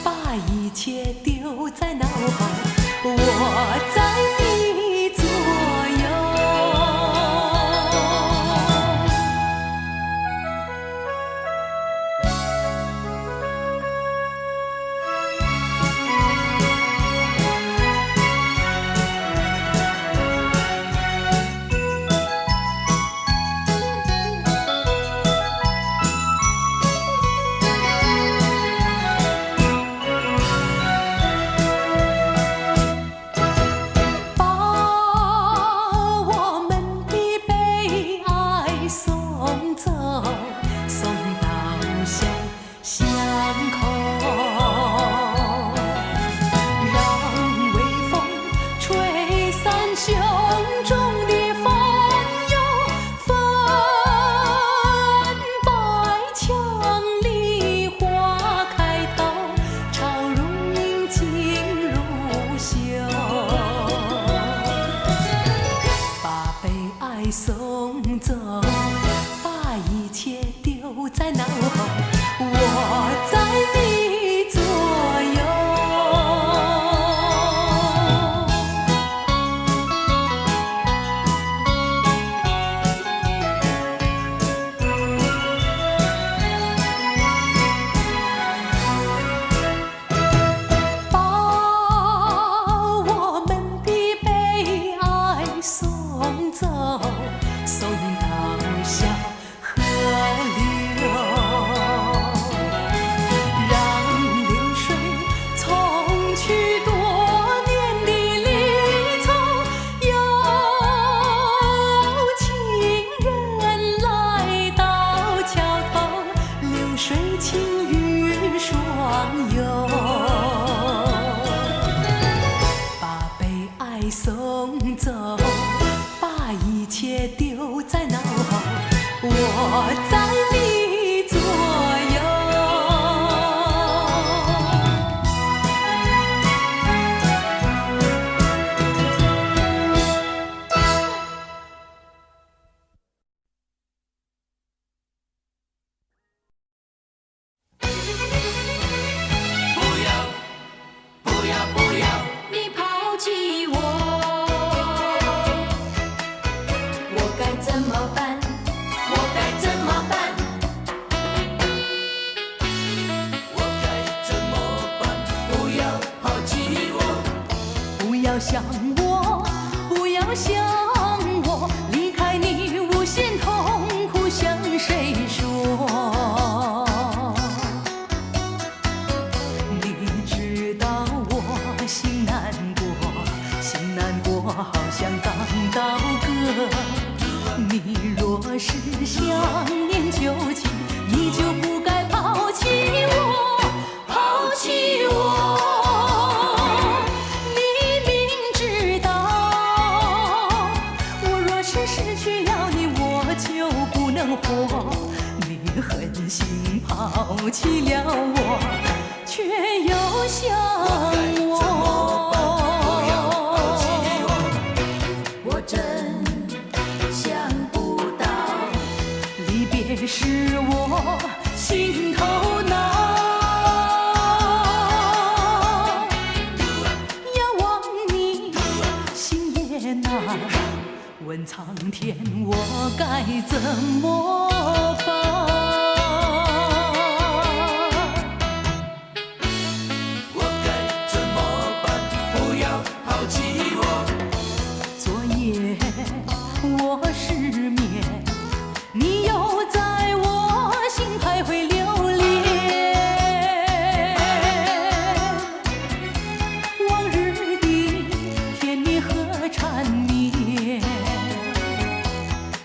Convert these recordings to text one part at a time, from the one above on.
把一切丢在脑后，我在你左右。送走，把一切丢在脑后，我在你左右。把我们的悲哀送走，送到小河流，让流水冲去多年的离愁。有情人来到桥头，流水轻于双游，把悲哀送走，把一切丢在脑后，我在你左右。你抛弃我，我该怎么办？我该怎么办？我该怎么办？不要抛弃我，不要想我，不要想我，离开你无限痛苦向谁说？你知道我心难过，心难过好像刚到歌。你若是想念旧情，你就不该抛弃我，抛弃我。你明知道，我若是失去了你，我就不能活。你狠心抛弃了我，却又想我。我真想不到，离别使我心头恼。遥望你，心也难。问苍天，我该怎么办？我该怎么办？不要抛弃我，昨夜我失眠，你又在我心徘徊流连。往日的甜蜜和缠绵，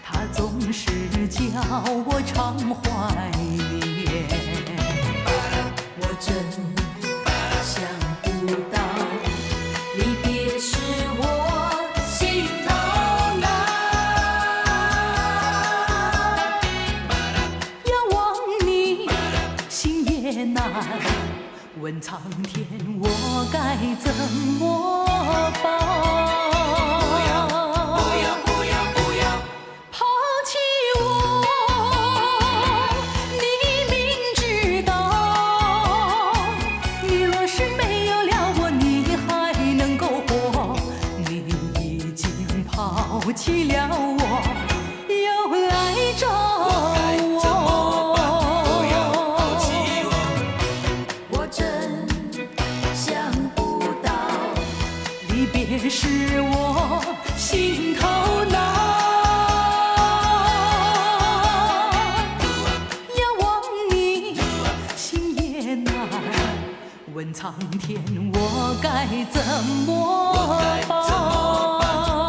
它总是叫我常怀念。我真想不到，离别使我心头难。遥望你，心也难。问苍天，我该怎么办？抛弃我，你明知道，是没有了我你还能够活，你已经抛弃了我，又来找我。不要抛弃我，我真想不到，离别使我心头难。问苍天，我该怎么办？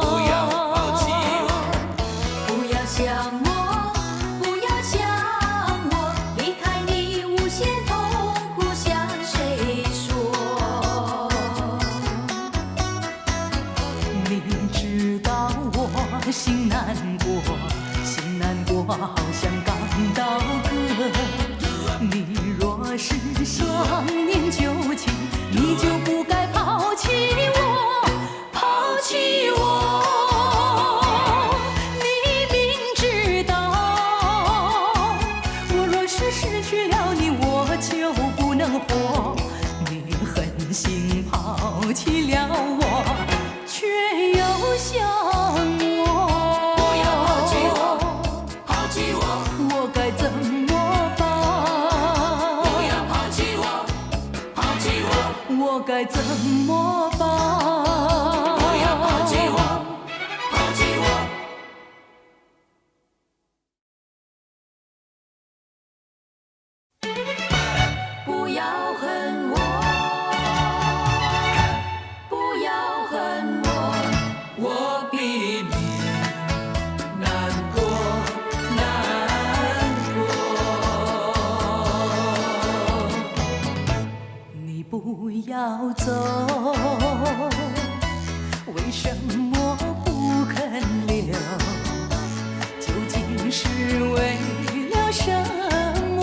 不要抛弃我，不要想我，不要想我，离开你无限痛苦向谁说？你知道我心难过，心难过，好像刚到歌。你若是想念旧情，你就不该抛弃我，抛弃我。你明知道，我若是失去了你，我就不能活。你狠心抛弃了我，却又想我。不要抛弃我，抛弃我，我该怎么办？我该怎么办？不要抛弃我，抛弃我。不要恨我，不要恨我，我比你难过，难过。你不要走，为什么不肯留？究竟是为了什么？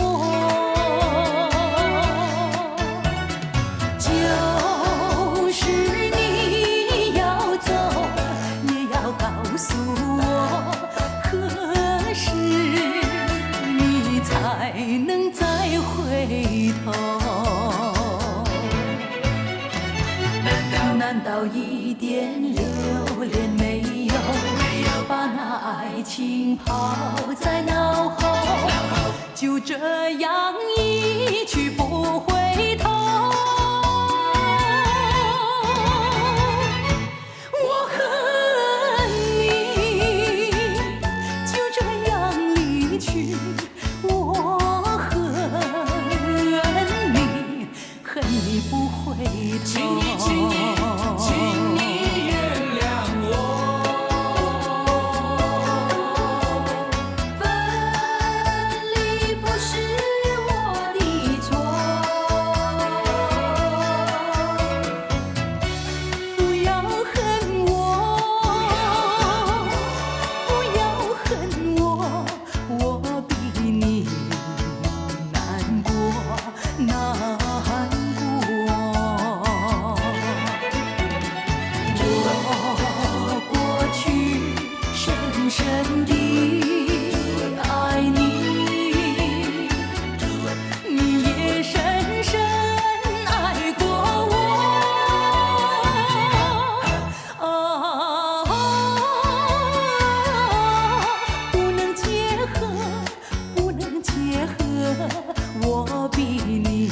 就是你要走，也要告诉我，何时你才能再回头？难道一点留恋没有？把那爱情抛在脑后，就这样一去不回头。我恨你，就这样离去。我恨你，恨你不回头。请你原谅我，分离不是我的错。不要恨我，不要恨我，我比你难过，难过。我过去深深地爱你，你也深深爱过我。不能结合，不能结合，我比你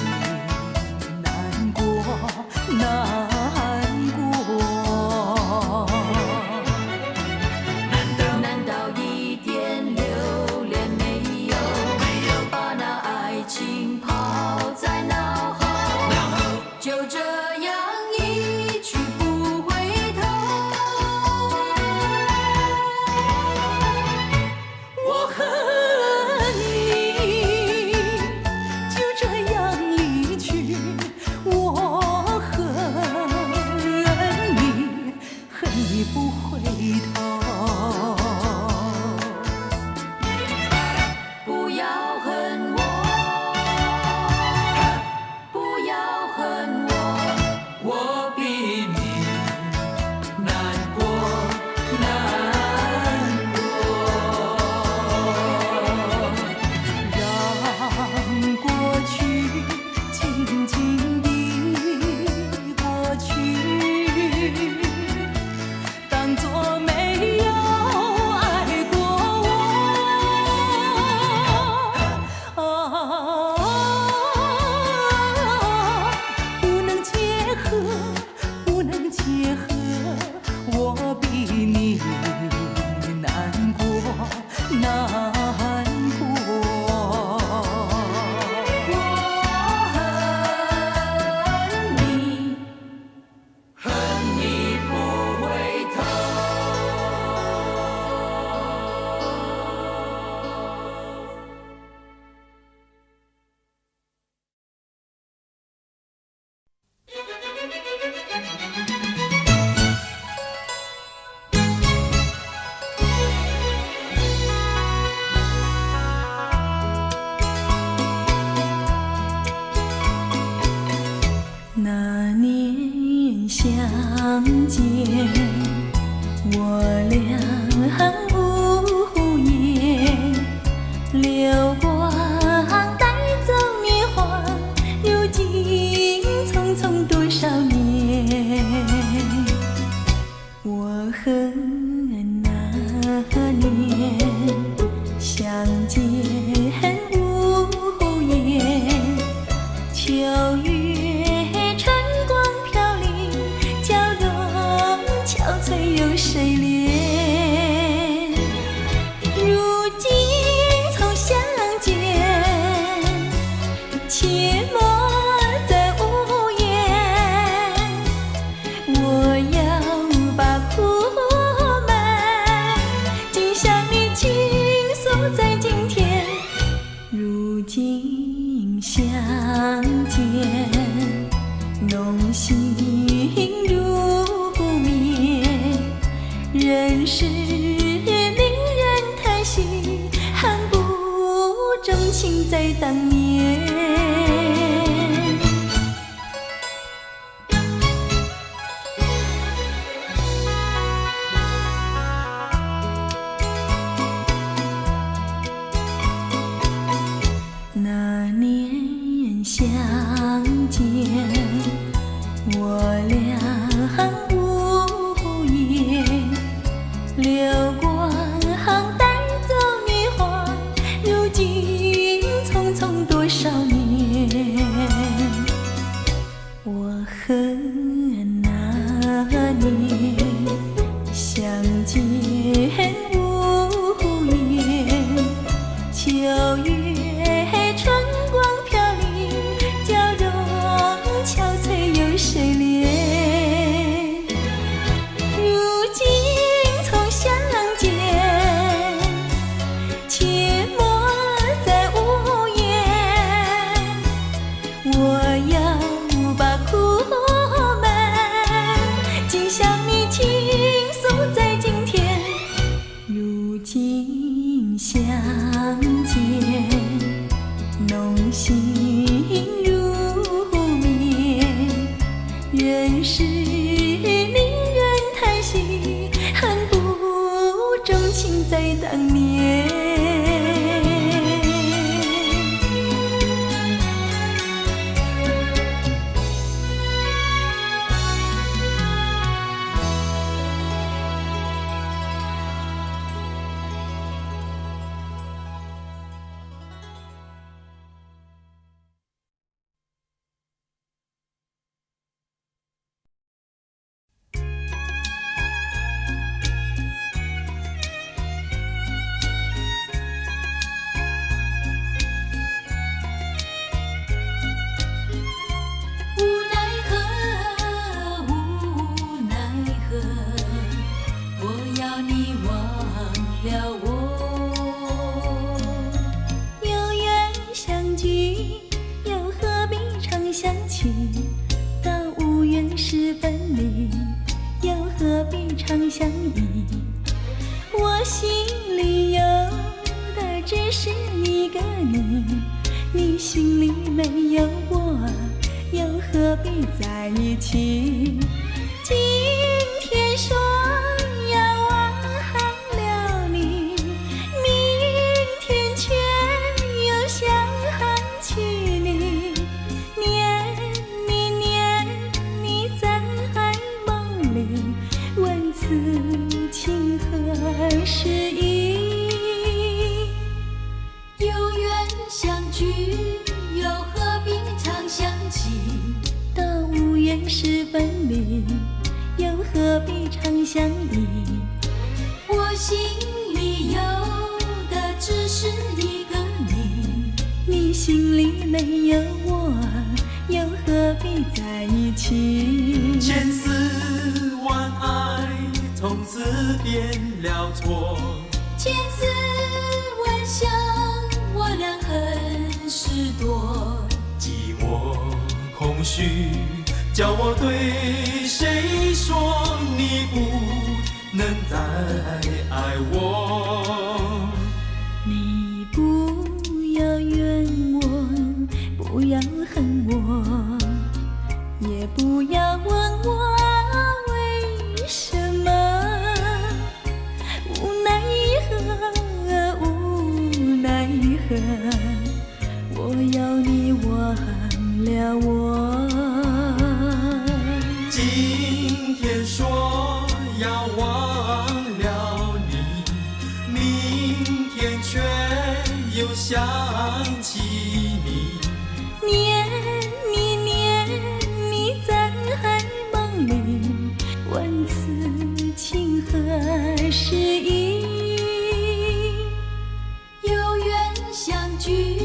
见，我俩无言，流光带走年华，如今匆匆多少年。我和那年相见无言，秋月春光飘零，娇容憔悴有谁怜？如今从相见，阡陌在无言。我要把苦闷尽向你倾诉在今天。如今相见，浓情如面，人世令人叹息，恨不钟情在当年。那年相见，我俩无言，流光带走年华，如今匆匆多少年。我和那年相见无言，秋月春光飘零，娇容憔悴有谁怜？如今从相见，阡陌在无言。我要把苦闷尽向你倾诉在今天。如今相见，浓情如面，人世令人叹息，恨不钟情在当年。常相依，我心里有的只是一个你，你心里没有我，又何必在一起？今天说要忘了你，明天却又想起你，念你在梦里，问此情何时已？有缘相聚，又何必常想起？到无缘时分离，又何必常相依？我心里有的只是一个你，你心里没有我，又何必在一起？千丝万爱从此变了错，千丝万想我俩很是多，寂寞空虚叫我对谁说你不能再爱我？你不要怨我，不要恨我，也不要问我为我。今天说要忘了你，明天却又想起你。念你念你在海梦里，问此情何时已？有缘相聚，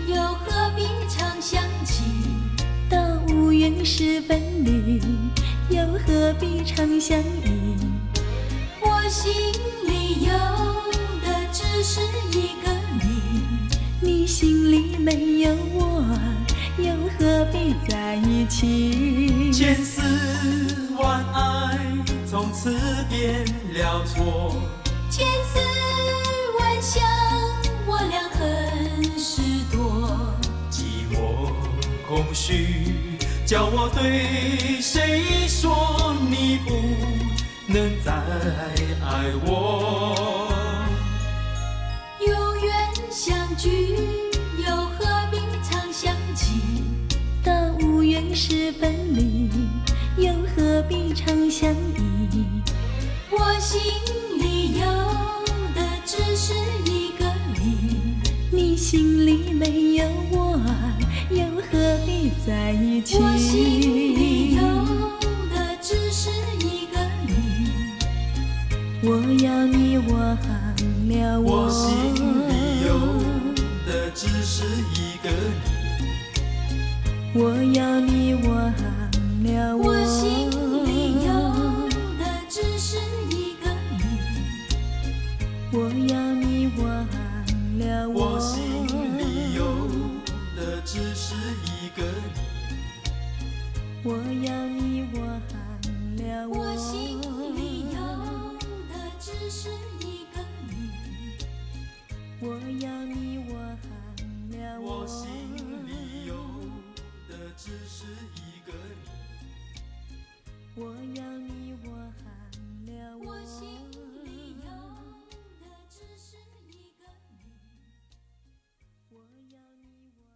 又何必常想起？到无缘时分离，又何必常相依？我心里有的只是一个你，你心里没有我，又何必在一起？千丝万爱从此变了错，千丝万想我俩很是多。寂寞空虚叫我对谁说你不能再爱我？有缘相聚，又何必常想起？到无缘时分离，又何必常相依？我心里有的只是一个你，你心里没有我，又何必在一起？我心里有的只是一个你，我要你，我忘了我。我心里有的只是一个你，我要你，我忘了我。我心里有的只是一个你，我要你，我忘了我。我心里有的只是一个你，我要你，我忘了我。我心里有的只是一个你，我要你，我忘了我。我心里有的只是一个你，我要你，我忘了我。我心里有的只是一个你，我要你，我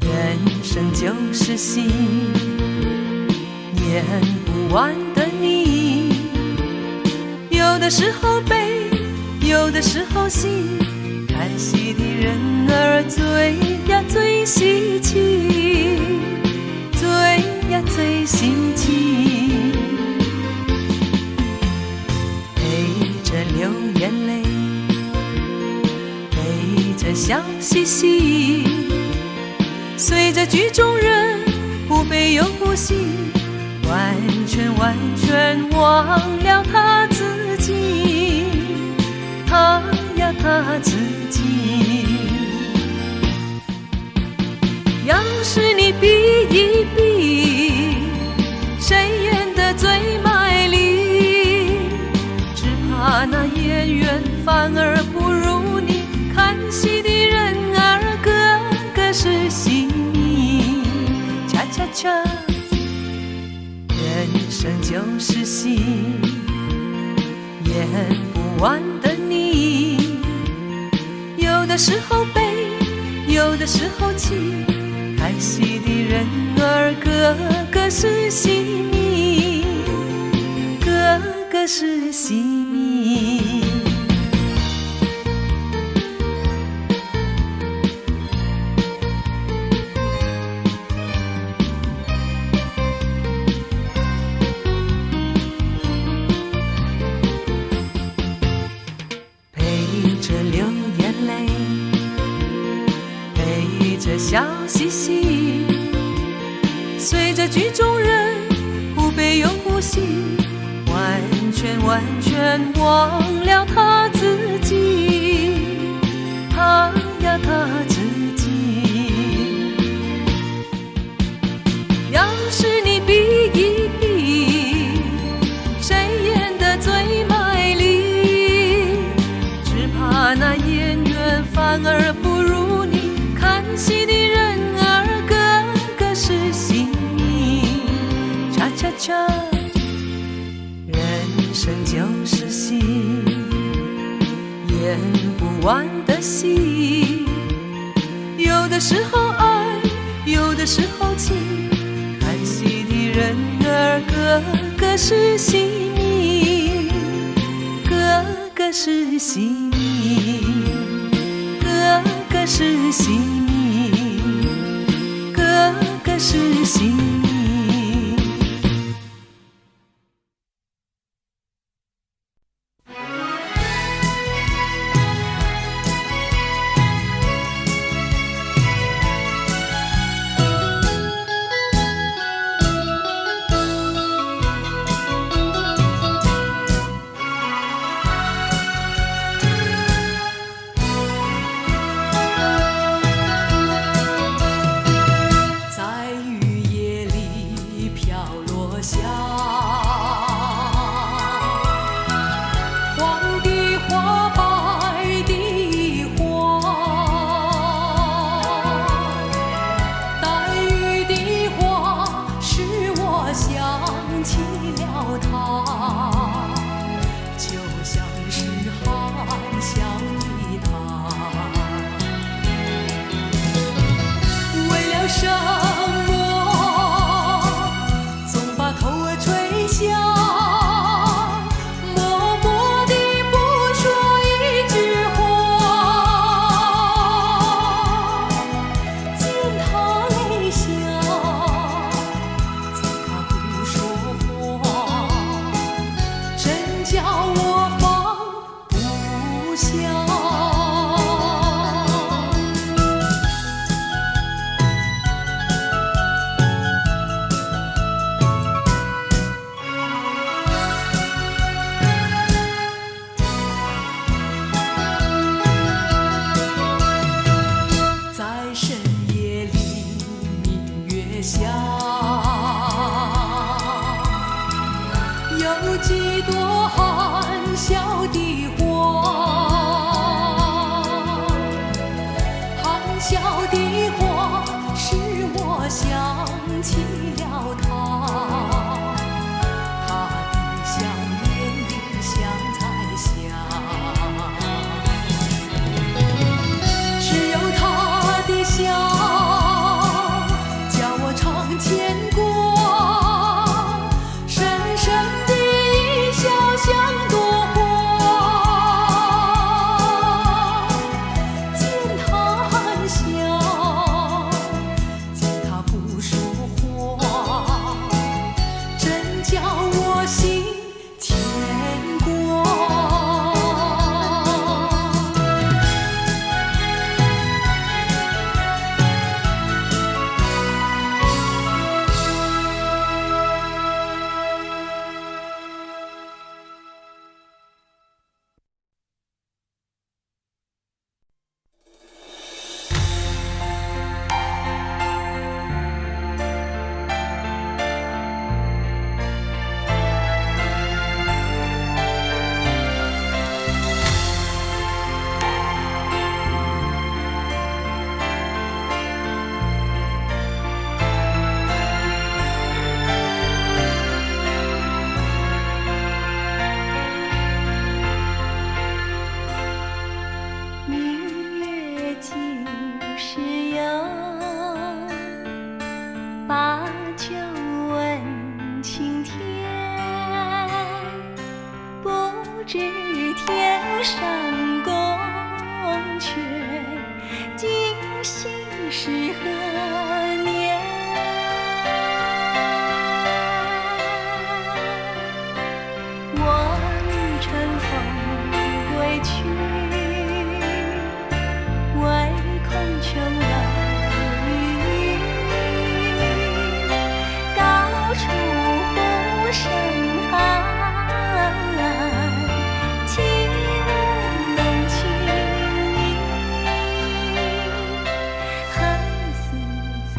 人生就是戏，演不完的你。有的时候悲，有的时候喜，看戏的人儿最呀最稀奇，最呀最稀奇。陪着流眼泪，陪着笑嘻嘻，随着剧中人不悲又不喜，完全忘了他自己，他呀他自己。要是你比一比，谁演得最卖力，只怕那演员反而不如你，看戏的人儿个个是戏迷，恰恰恰，人生就是戏，演不完的你。有的时候悲，有的时候喜，看戏的人儿个个是戏迷，个个是戏迷。笑嘻嘻，随着剧中人不悲又不喜，完全忘了他自己，他呀他自己。要是你比一比，谁演得最卖力，只怕那演员反儿不如你，看戏的人儿个个是戏迷。恰恰恰，人生就是戏，演不完的戏。有的时候爱，有的时候情，看戏的人儿个个是戏迷，个个是戏迷，个个是戏迷，个个是戏迷。恨死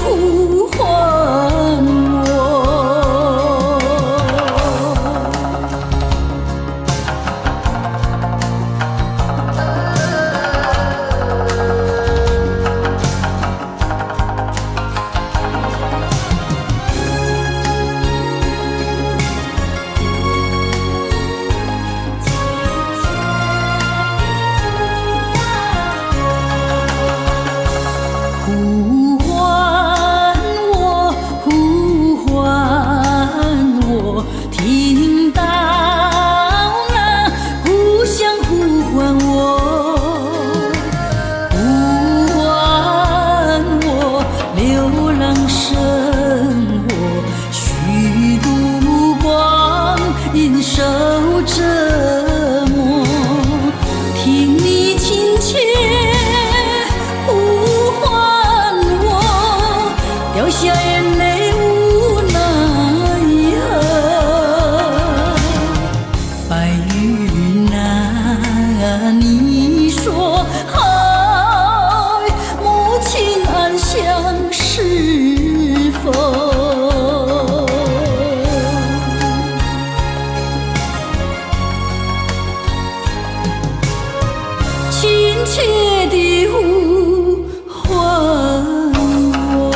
呼唤我。呼唤我，呼唤我，听到那故乡呼唤我，呼唤我，流浪生活，虚度光阴受折磨，听你亲切呼唤我，掉下眼泪无奈何。白云啊，你说爱母亲安详是否？亲切地呼唤我。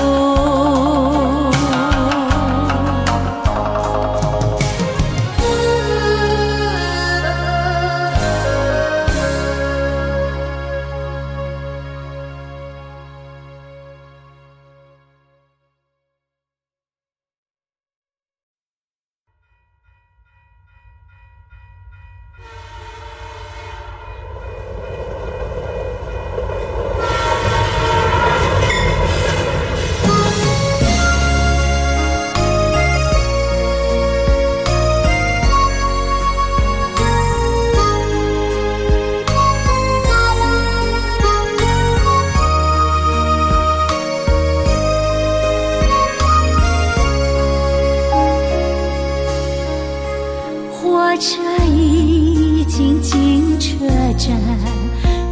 火车已经进车站，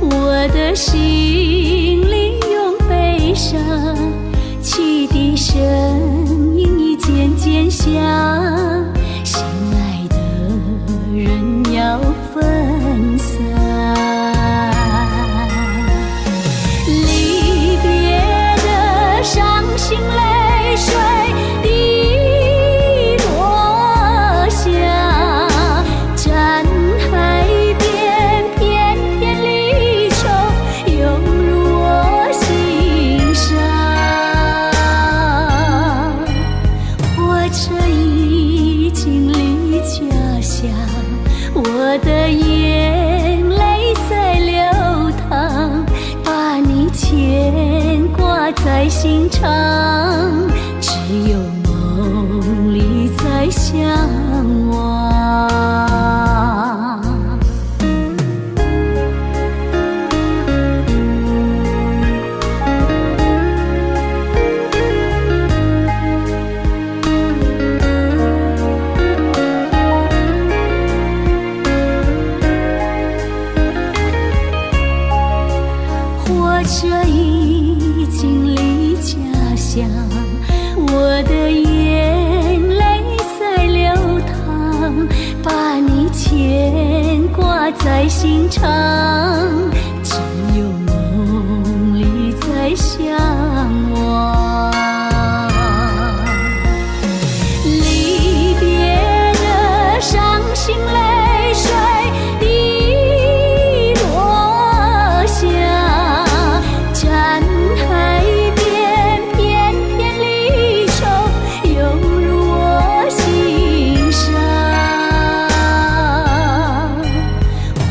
我的心里涌悲伤，汽笛声音已渐渐响，心爱的人要分散，离别的伤心泪水滴落下，站海边片片离愁涌入我心上，火车已经离家乡，我的眼泪在流淌，把你牵挂在心肠，只有梦里在相望。火车已经离家乡，我的眼泪在流淌，把你牵挂在心肠，只有梦里在相望。离别的伤心泪水滴落下，站海边片片离愁涌入我心上，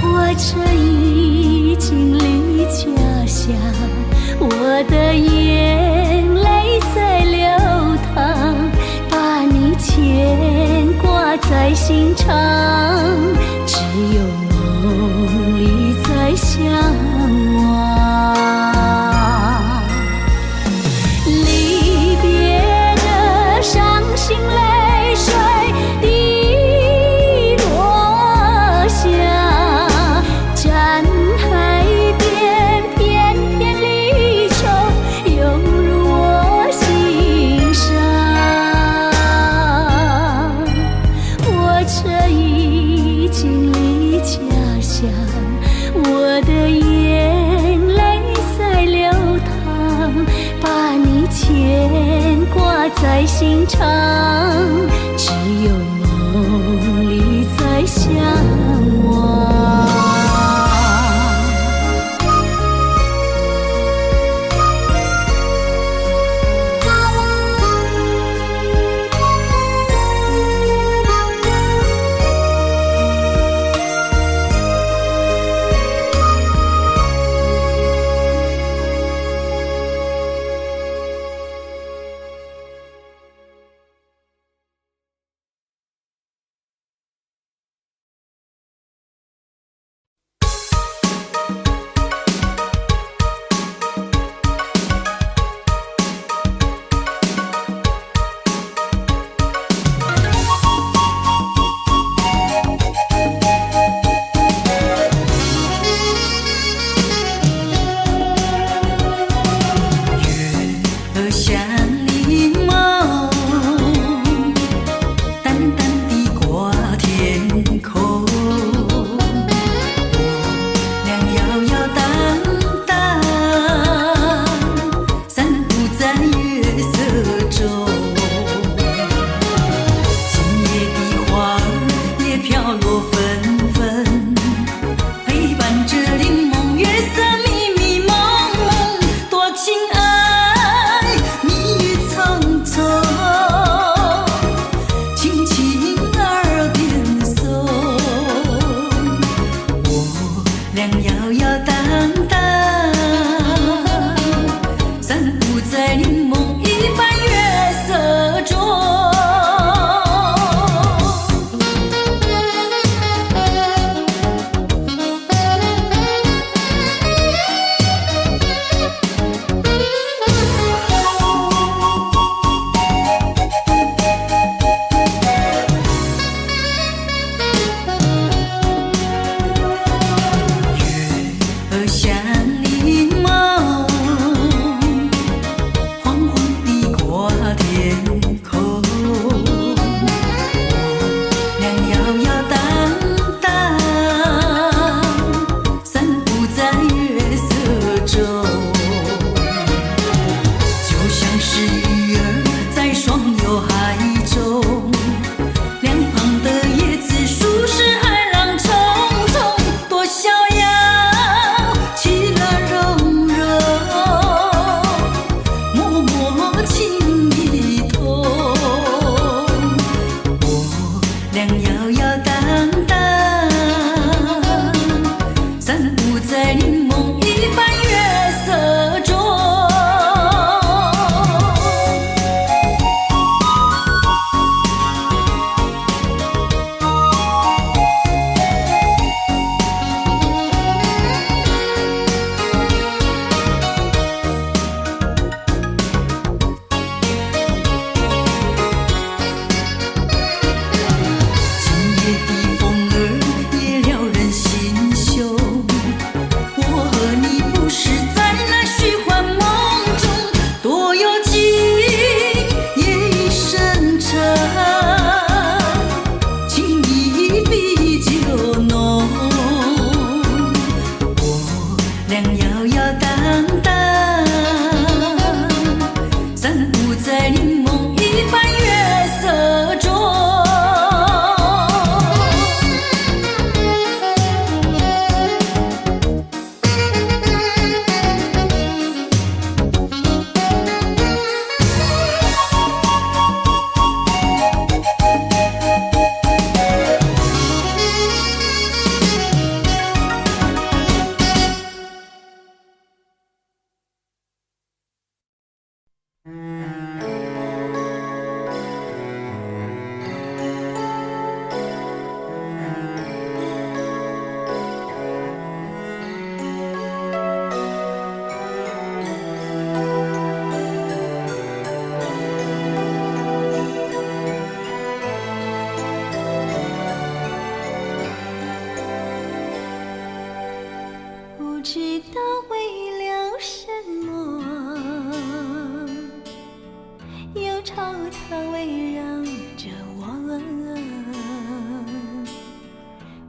火车已经离家乡，我的眼泪在流淌，把你牵挂在心肠，只有梦里在相望。离别的伤心泪水滴落下，站海边片片离愁涌入我心在心肠，只有梦里在向往。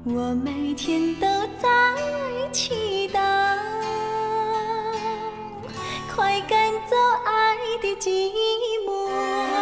我每天都在祈祷，快赶走爱的寂寞。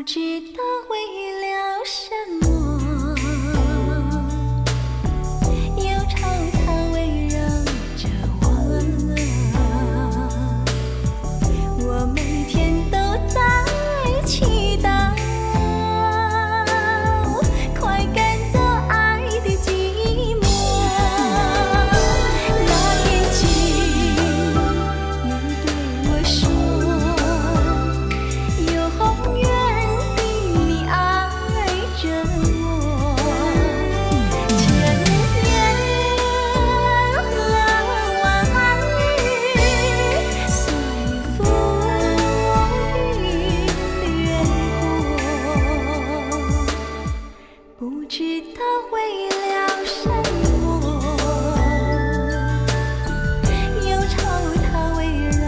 知道为了什么，忧愁它围绕着我，我每天都在祈祷，快赶走爱的寂寞。那天起，你对我说，永远的你爱着我，千年和万语随风云掠过，不知道为了什么，忧愁它围绕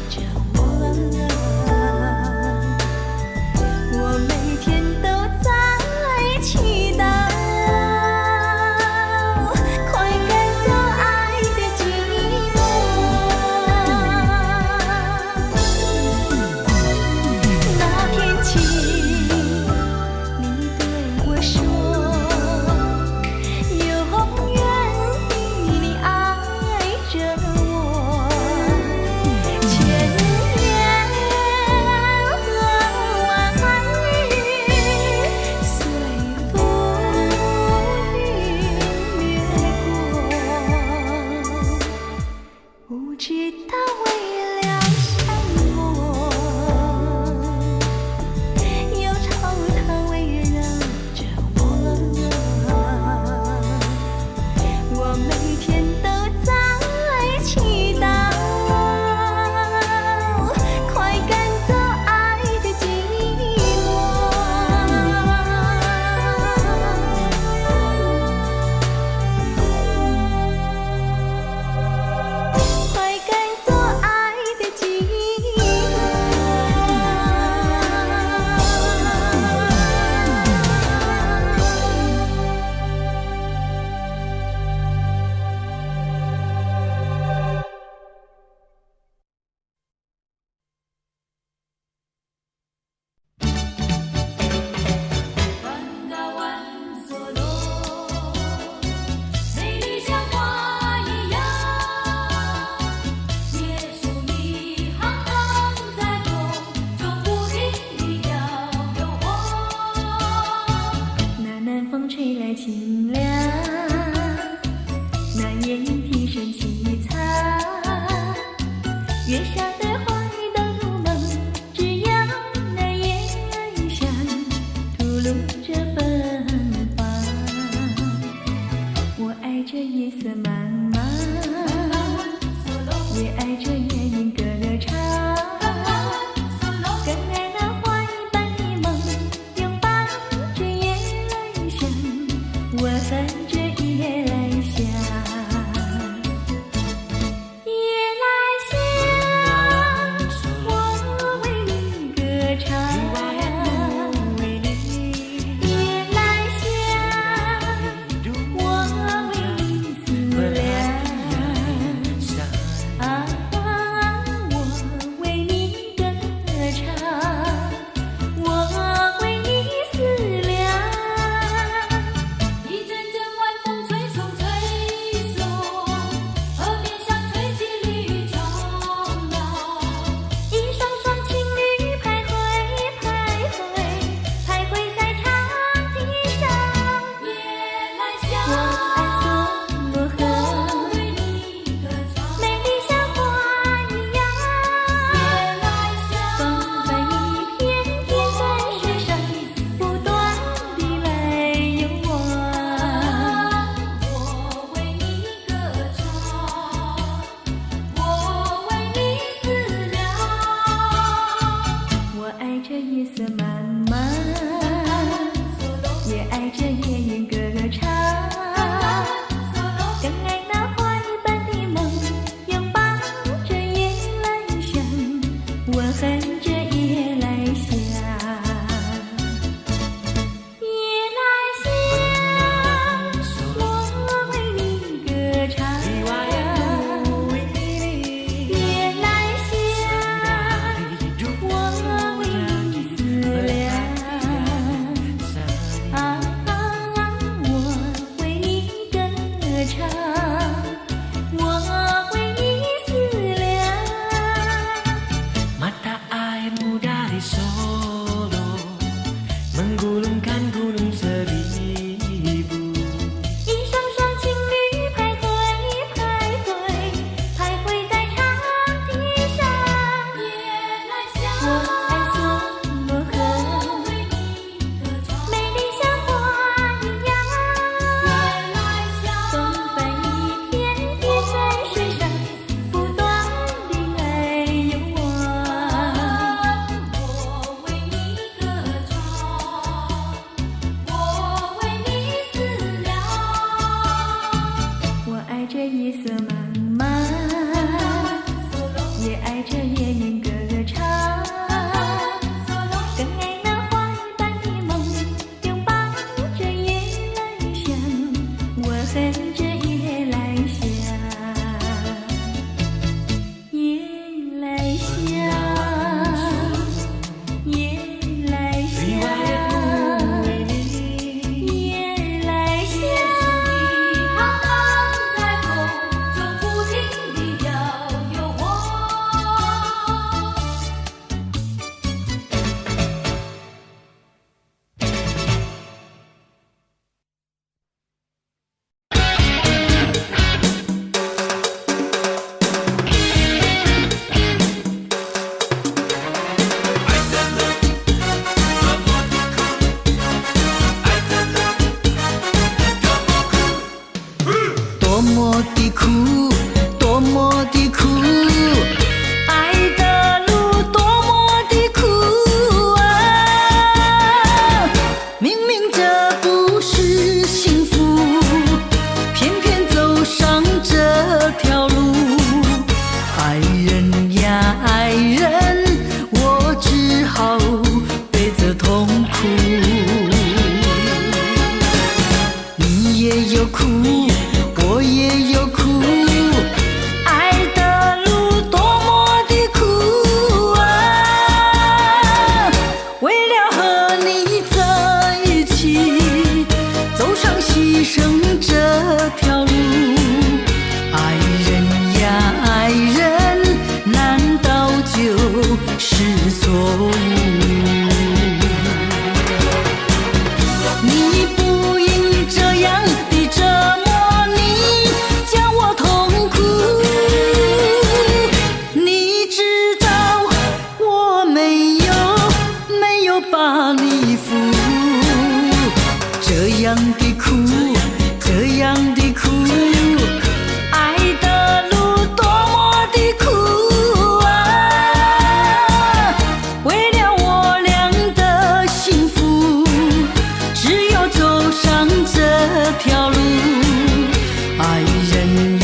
着我，我每天都在祈祷，快赶走爱的寂寞。那天起，你对我说，永远的你爱着我，千年和万语随风云掠过，不知道为了什么，忧愁它围绕着我，我每天都在祈祷，快赶走爱的寂寞，快赶走爱的寂万达万梭罗，美丽像花一样，结束你航航在风中，不停地摇悠我。那南风吹来清凉，那夜莺啼声凄惨，月下的花儿都入梦，只要那夜来香吐露着芬芳。我爱这夜色茫茫，也爱这夜莺歌唱，更爱那花一般的梦，拥抱着夜来香，我恨着夜来香。夜来香，我为你歌唱。夜来香，我为你思量。啊，我为你歌唱，我为你思量。一阵阵晚风吹送吹送，河面上吹起鲤鱼冲浪，一双双情侣徘徊徘徊，徘徊在长堤上。夜来我爱香，梭罗河，我为你歌唱。美丽像花一样。夜来香，风帆一片片在水上，不断地来游我。我为你歌唱，我为你思量。我爱这夜色茫茫，也爱这夜莺歌唱，更爱那花一般的梦，拥抱着夜来香，我恨着夜来香。夜来香，我为你歌唱。夜来香，我为你思量。 굴릉 서리부 一双双情侣徘徊徘徊，徘徊在长堤上。夜来香，我爱梭罗河，我为你歌唱。美丽像花一样。夜来香，风帆一片片在水上，不断地来游望。我为你歌唱，我为你思量。我爱这夜色茫茫，也爱这夜莺歌唱，更爱那花一般的梦，拥抱着夜来香。我恨这夜来香，夜来香，夜来香，夜来香。航航在风中不停地摇悠我。多么的苦，多么的苦，爱的路多么的苦啊！明明这不是幸福，偏偏走上这条路。爱人呀爱人，我只好背着痛苦。你也有苦，我也有苦，爱的路多么的苦啊！为了和你在一起，走上牺牲这条路。爱人呀爱人，难道就是错误？你不应这样的折磨你，叫我痛苦。你知道我没有把你负，这样的苦，这样的苦，爱的路多么的苦啊！为了我俩的幸福，只有走上这条路。爱人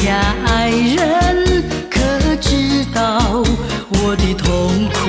呀爱人，可知道我的痛苦？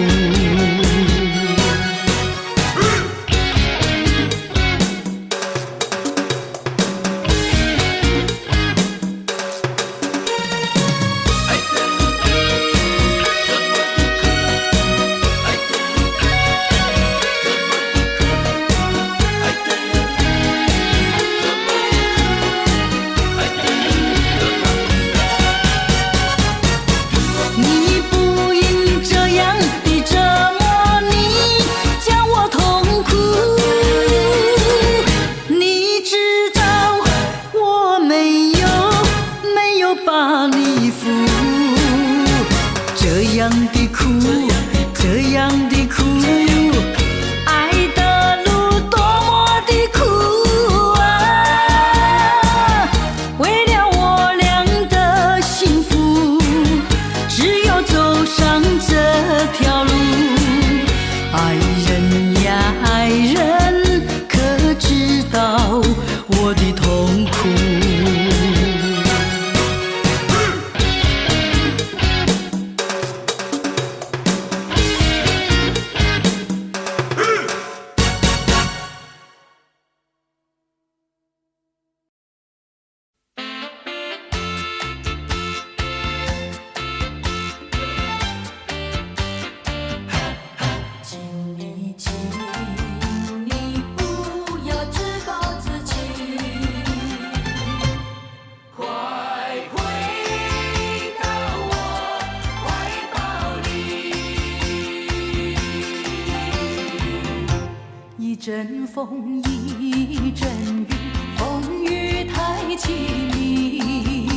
一阵风一阵雨，风雨太凄迷。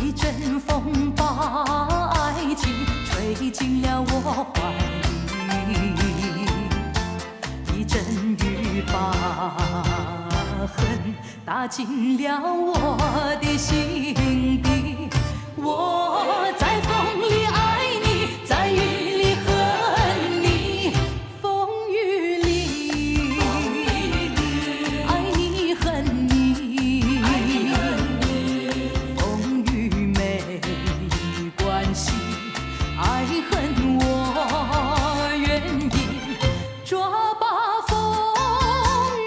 一阵风把爱情吹进了我怀里，一阵雨把恨打进了我的心底。我在风里爱你，在雨里恨你，风雨里爱你恨你，风雨没关系，爱恨我愿意，抓把风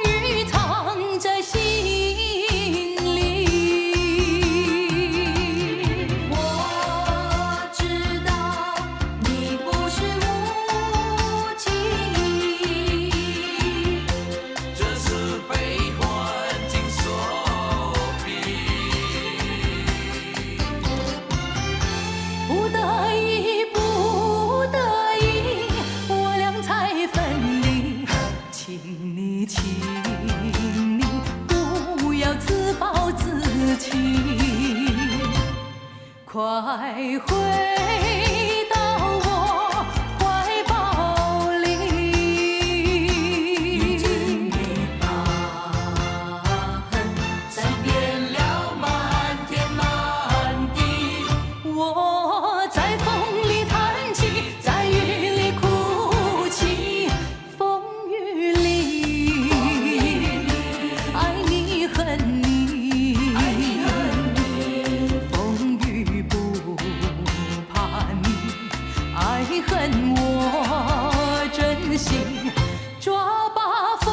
雨藏在心里。我知道你不是无情，这是被环境所逼。不得已，不得已，我俩才分离。请你，请你不要自暴自弃，快回到我怀抱里。已经你把恨散遍了满天满地。我在风里叹气，在雨里哭泣，风雨里爱你恨你，风雨不怕你，爱恨我真心，抓把风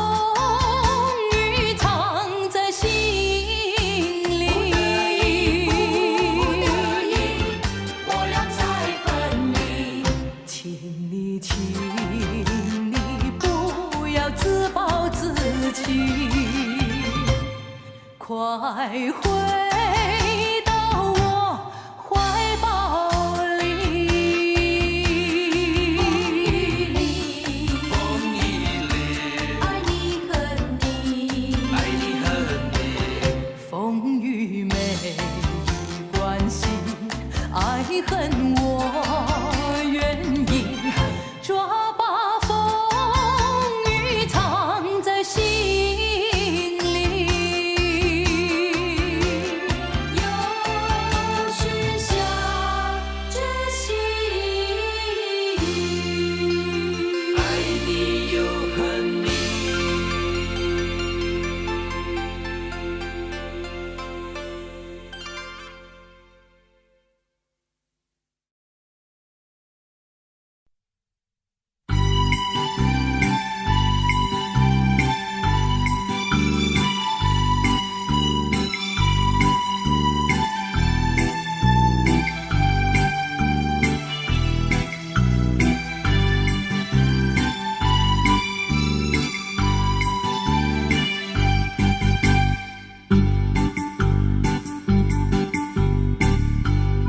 雨藏在心里。我俩才分离。请你，请你不要自暴自弃，快回到我怀抱里。风雨里爱你恨你，爱你恨你。风雨没关系，爱恨我愿意，抓把风雨藏在心里。有时想着心，爱你又恨你。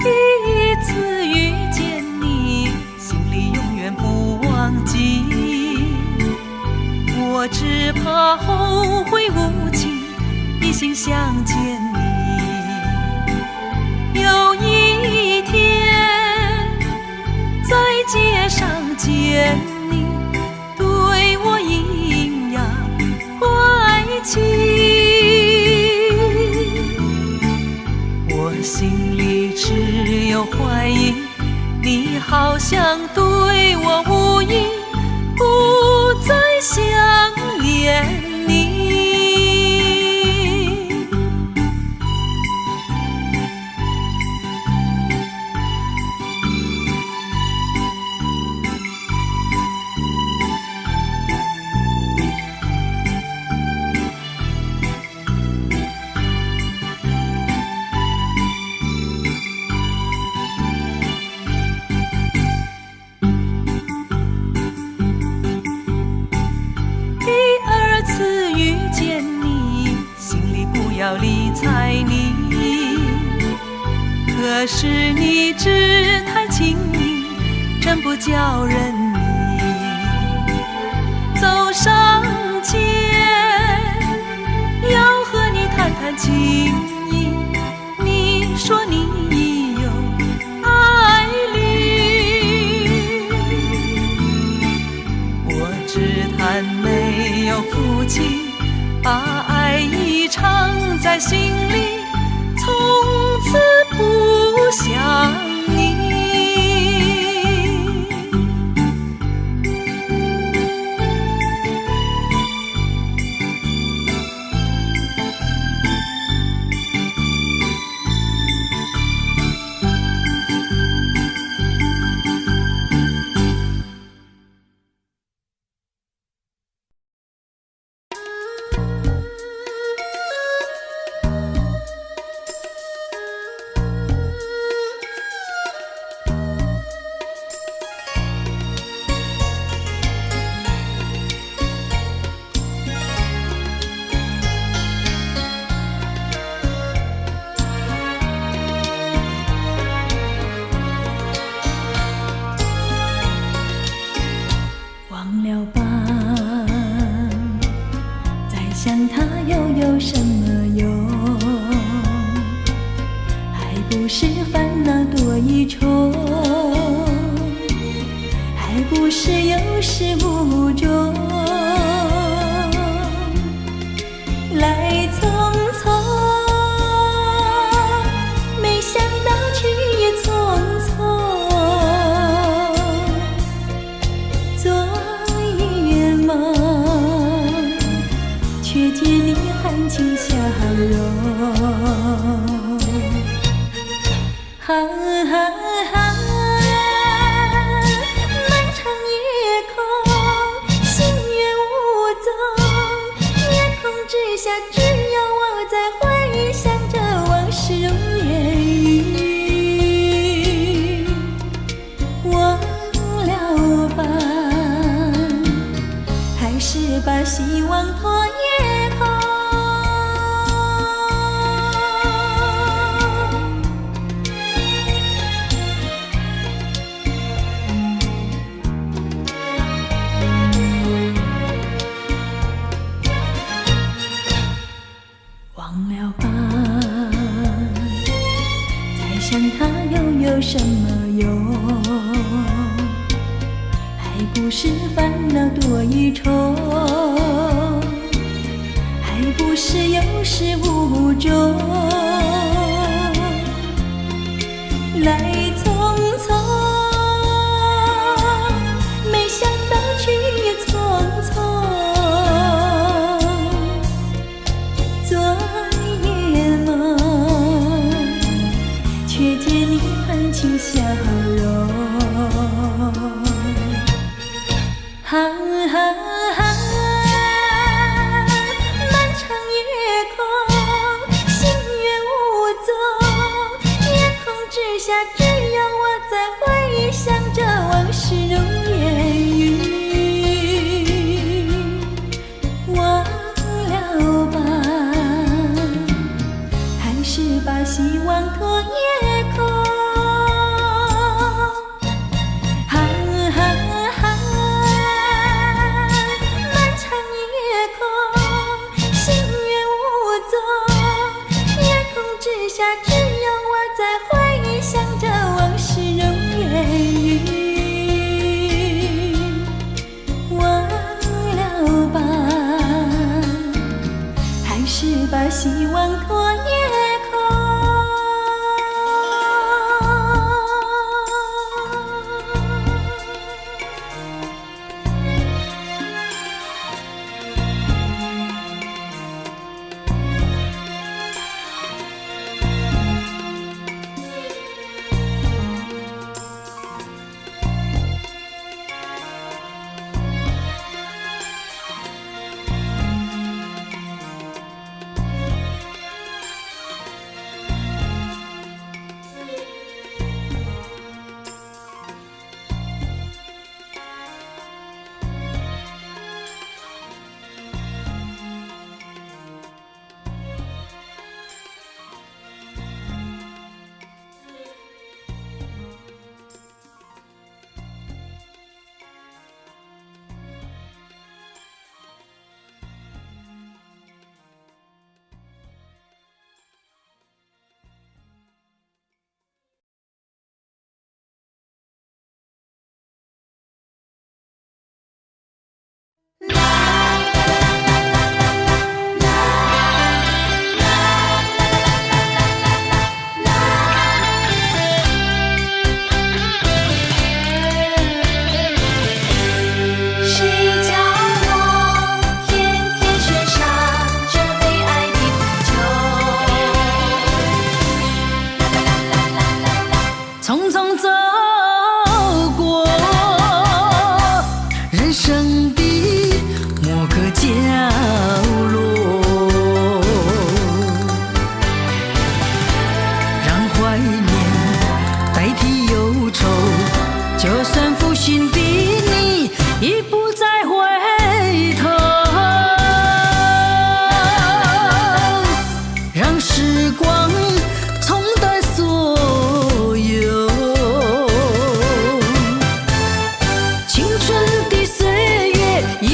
第一次遇见你，心里永远不忘记。我只怕后会无期，一心想见你。有一天在街上见你，对我阴阳怪气。我心里只有怀疑，你好像对我无意，不再想念你。要理睬你，可是你姿态轻盈，真不叫人迷。走情意，你说你已有爱侣，我只叹没有福气，把爱已藏在心里，从此不想你。忘了吧，再想他又有什么用？还不是烦恼多一重，还不是有始无终。来匆匆，没想到去也匆匆。却见你含情笑容，漫长夜空，心愿无踪，夜空之下只有我在回想着往事如烟雨，忘了吧，还是把希望托夜空。忘了吧，再想他又有什么用？还不是烦恼多一重，还不是有始无终。来匆匆，没想到去也匆匆。昨夜梦，却见你含情笑容。漫长夜空，心愿无踪，夜空之下只有我在回想着往事如烟雨，忘了吧，还是把希望托夜空。只有我在回想着往事如烟雨，忘了吧，还是把希望托夜空。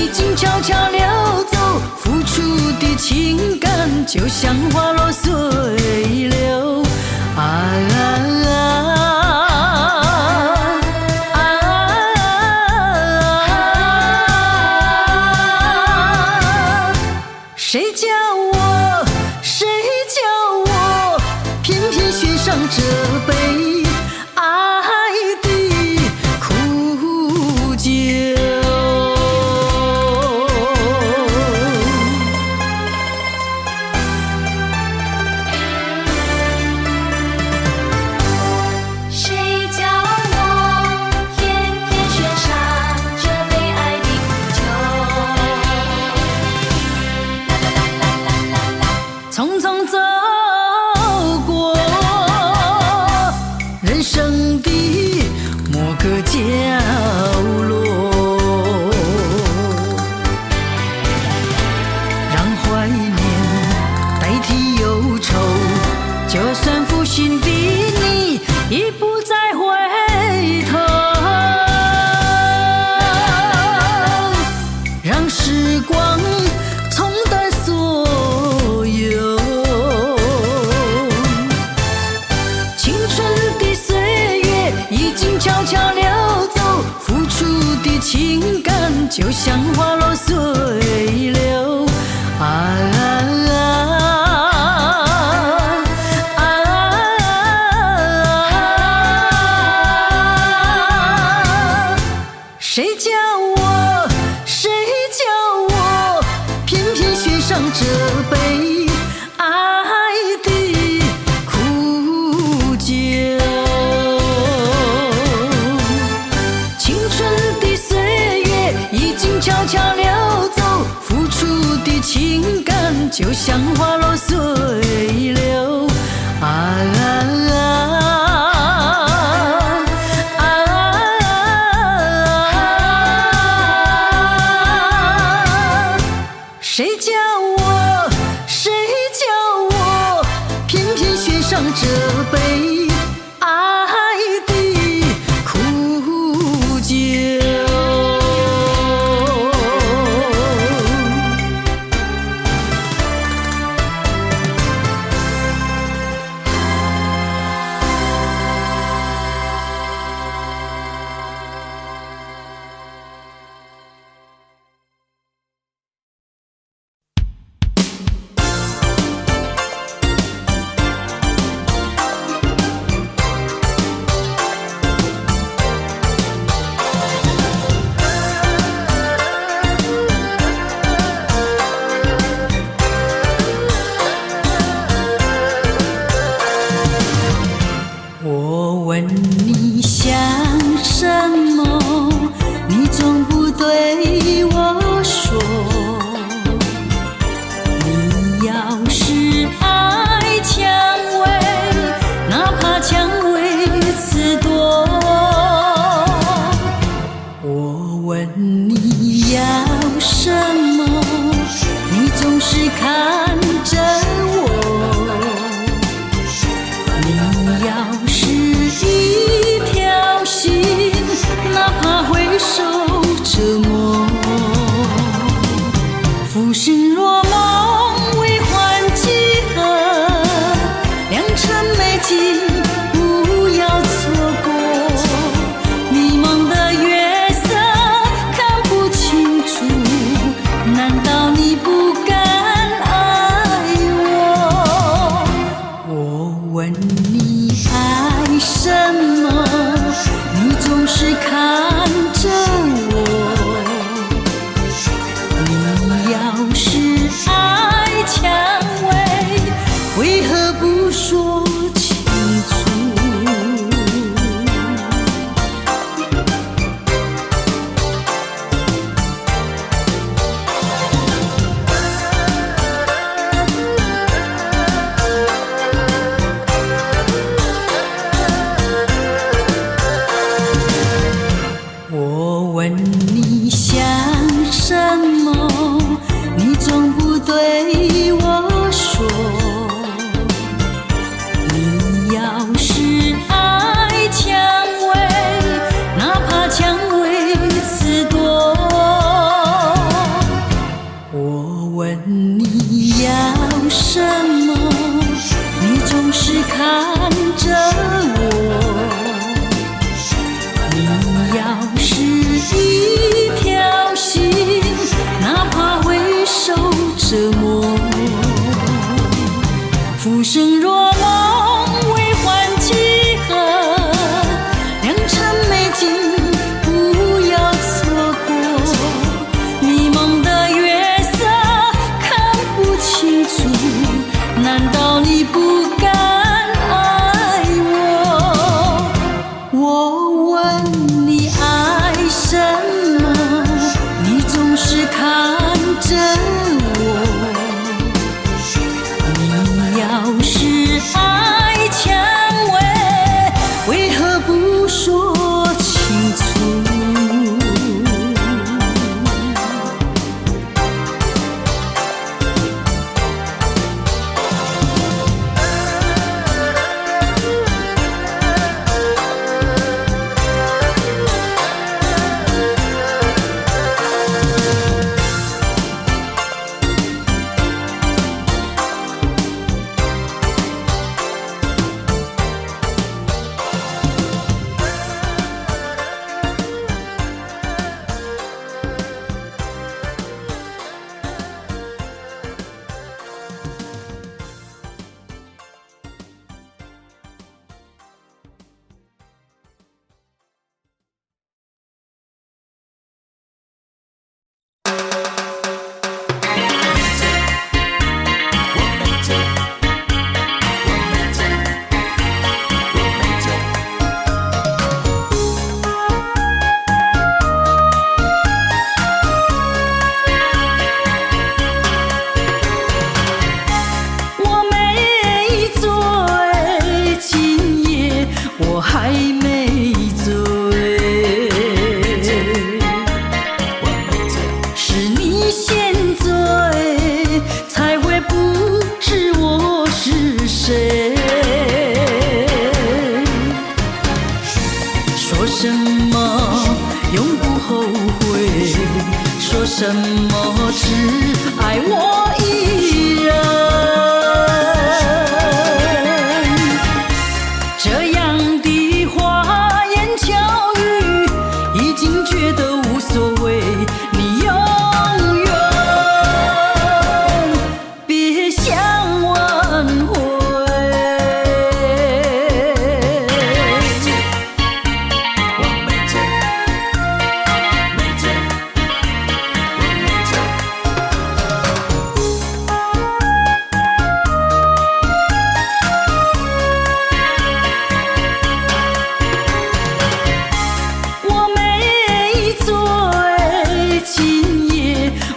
已经悄悄流走，付出的情感就像花落水流。谁叫我，谁叫我，偏偏选上这杯爱的苦酒。谁叫我偏偏选上这杯爱的苦酒？匆匆走过人生的某个角落，让怀念代替忧愁，就算负心的你已不再回头，让时光冲淡所有。青春的岁月已经悄悄流走，付出的情感就像花落水流。谁叫我，谁叫我，偏偏选上这杯爱的苦酒。青春的岁月已经悄悄流走，付出的情感就像花落水流。谁叫我，谁叫我，偏偏选上这杯爱的苦酒。我问你想什么，你总不对我说。你要是爱蔷薇，哪怕蔷薇刺多。我问你要什么，你总是看着我。你要是一条心，哪怕回首折磨。浮生若梦，为欢几何？良辰美景，不要错过。迷茫的月色看不清楚，难道你不敢爱我？我问你爱什么，你总是看着我。你要是你先醉，才会不知我是谁。说什么永不后悔，说什么只爱我一人。这样的花言巧语，已经觉得无所谓。你永远别想挽回。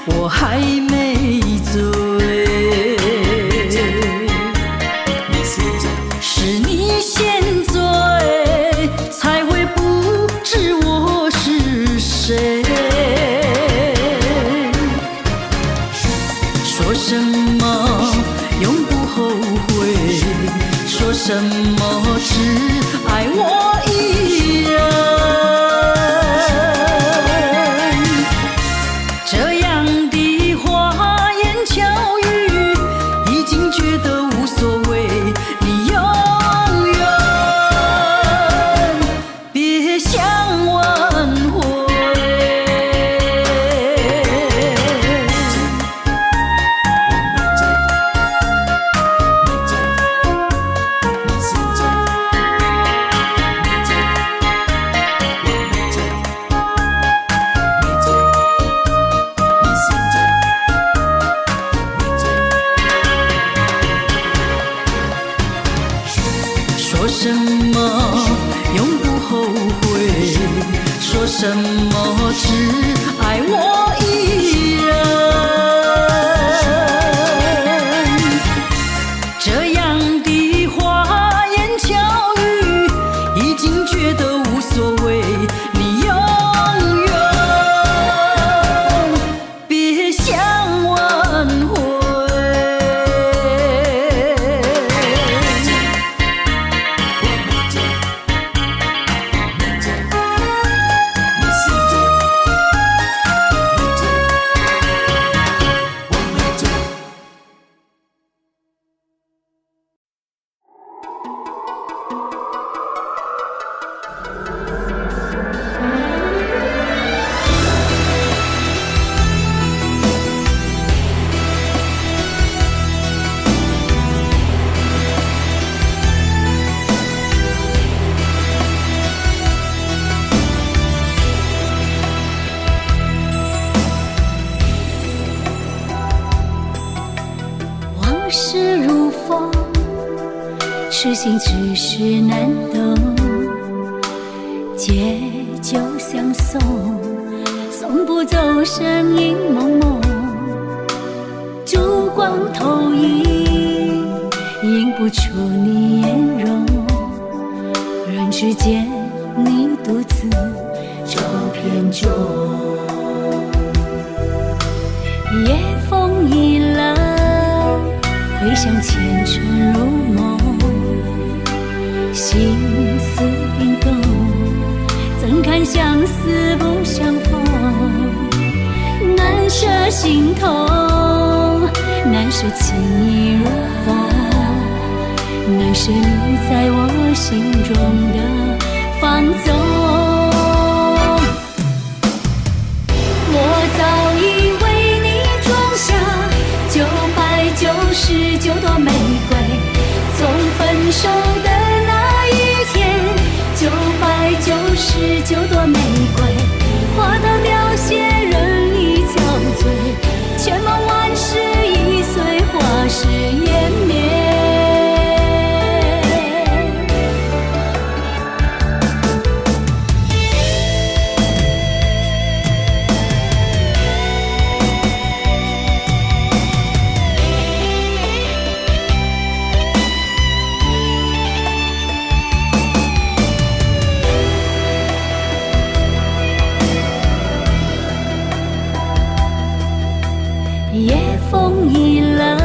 我还没醉，是你先醉，才会不知我是谁。说什么永不后悔，说什么只爱我一人。说什么永不后悔，说什么只爱我一人。这样的花言巧语，已经觉得无所谓。你永远别想挽回。往事如风，痴心只是难懂。借酒相送，送不走身影蒙蒙。烛光投影，映不出你颜容。人世间，你独自照片中。夜风已冷，回想前尘如梦，心思冰冻，怎堪相思不相逢？难舍心痛，难舍情意如风，难舍你在我心中的放纵。我早已为你装下999朵玫瑰，从分手的那一天，999朵玫瑰，花到凋谢，人已憔悴，千梦万世已随花事湮灭。夜风一冷，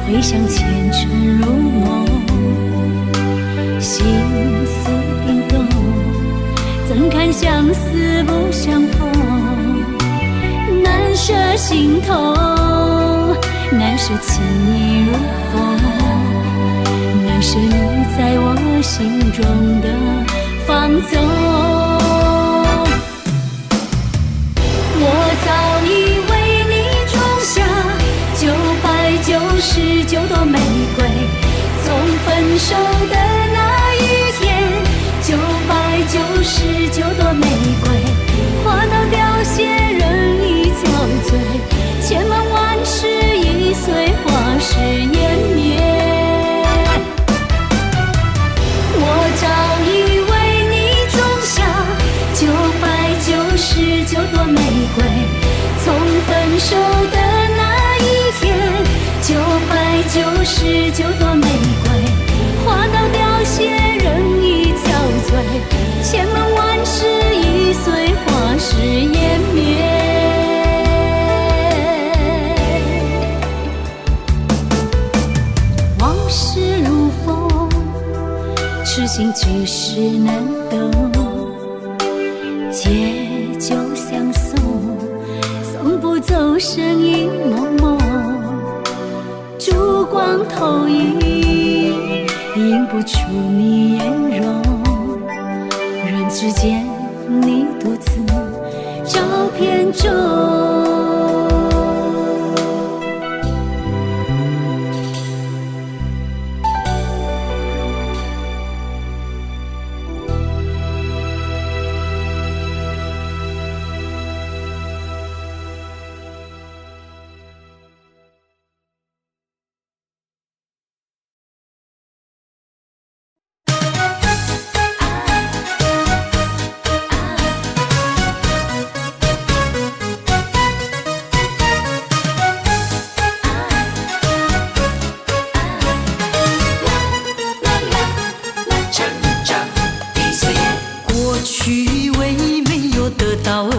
回想前尘如梦，心思冰冻，怎堪相思不相逢？难舍心头，难舍情意如风，难舍你在我心中的放纵。我早已为你种下999朵玫瑰，从分手的那一天，999朵玫瑰，花到凋谢，人已憔悴，千万万事已随花事湮灭。我早已为你种下999朵玫瑰，从分手的那一天，999朵玫瑰，花到凋谢，人已憔悴，千万万事已随花事湮灭。往事如风，痴心只是难懂，借酒相送，送不走身影蒙蒙，烛光投影，映不出你颜容，人世间你独自照片中。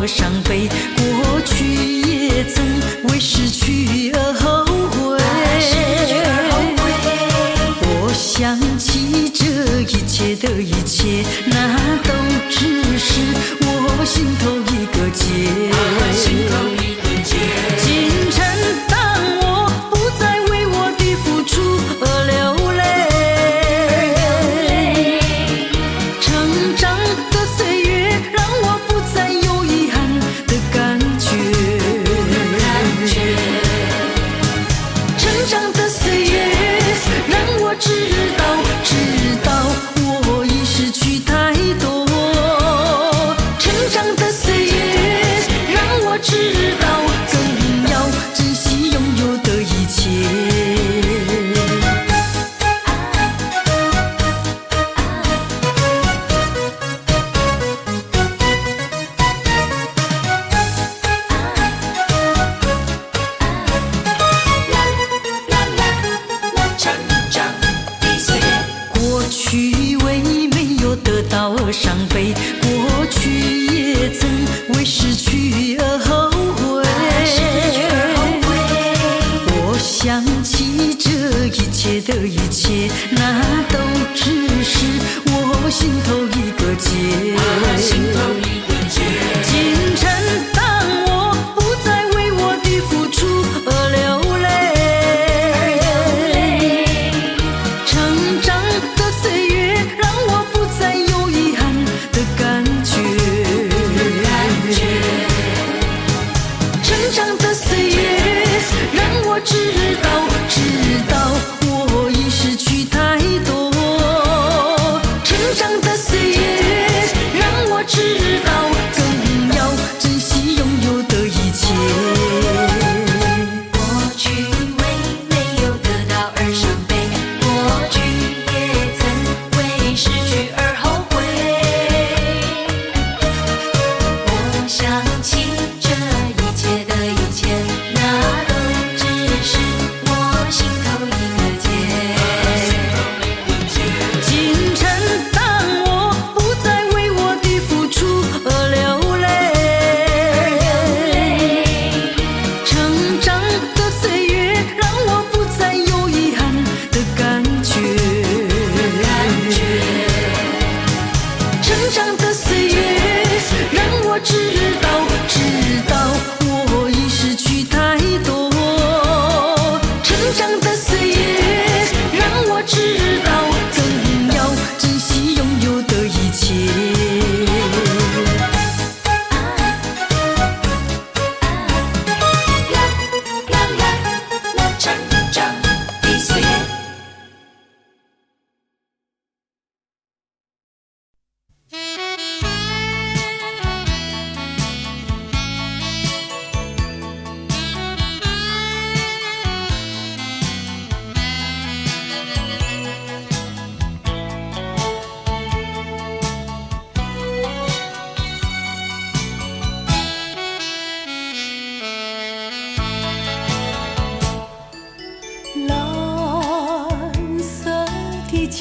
伤悲，过去也曾为失去而后悔。我想起这一切的一切，那都只是我心头一个结。今晨当我不再为我的付出而流泪，成长的岁月让我不再有遗憾的感觉。成长的岁月让我知道我已失去太多。成长的岁月让我知道更要珍惜拥有的一切。过去为没有得到而伤悲，过去也曾为失去而后悔。我想起这一切的一切，那都只是我心头一个结。今晨当我不再为我的付出而流泪，成长的岁月让我不再有遗憾的感觉。成长的岁月让我知道我已失去太多。成长的岁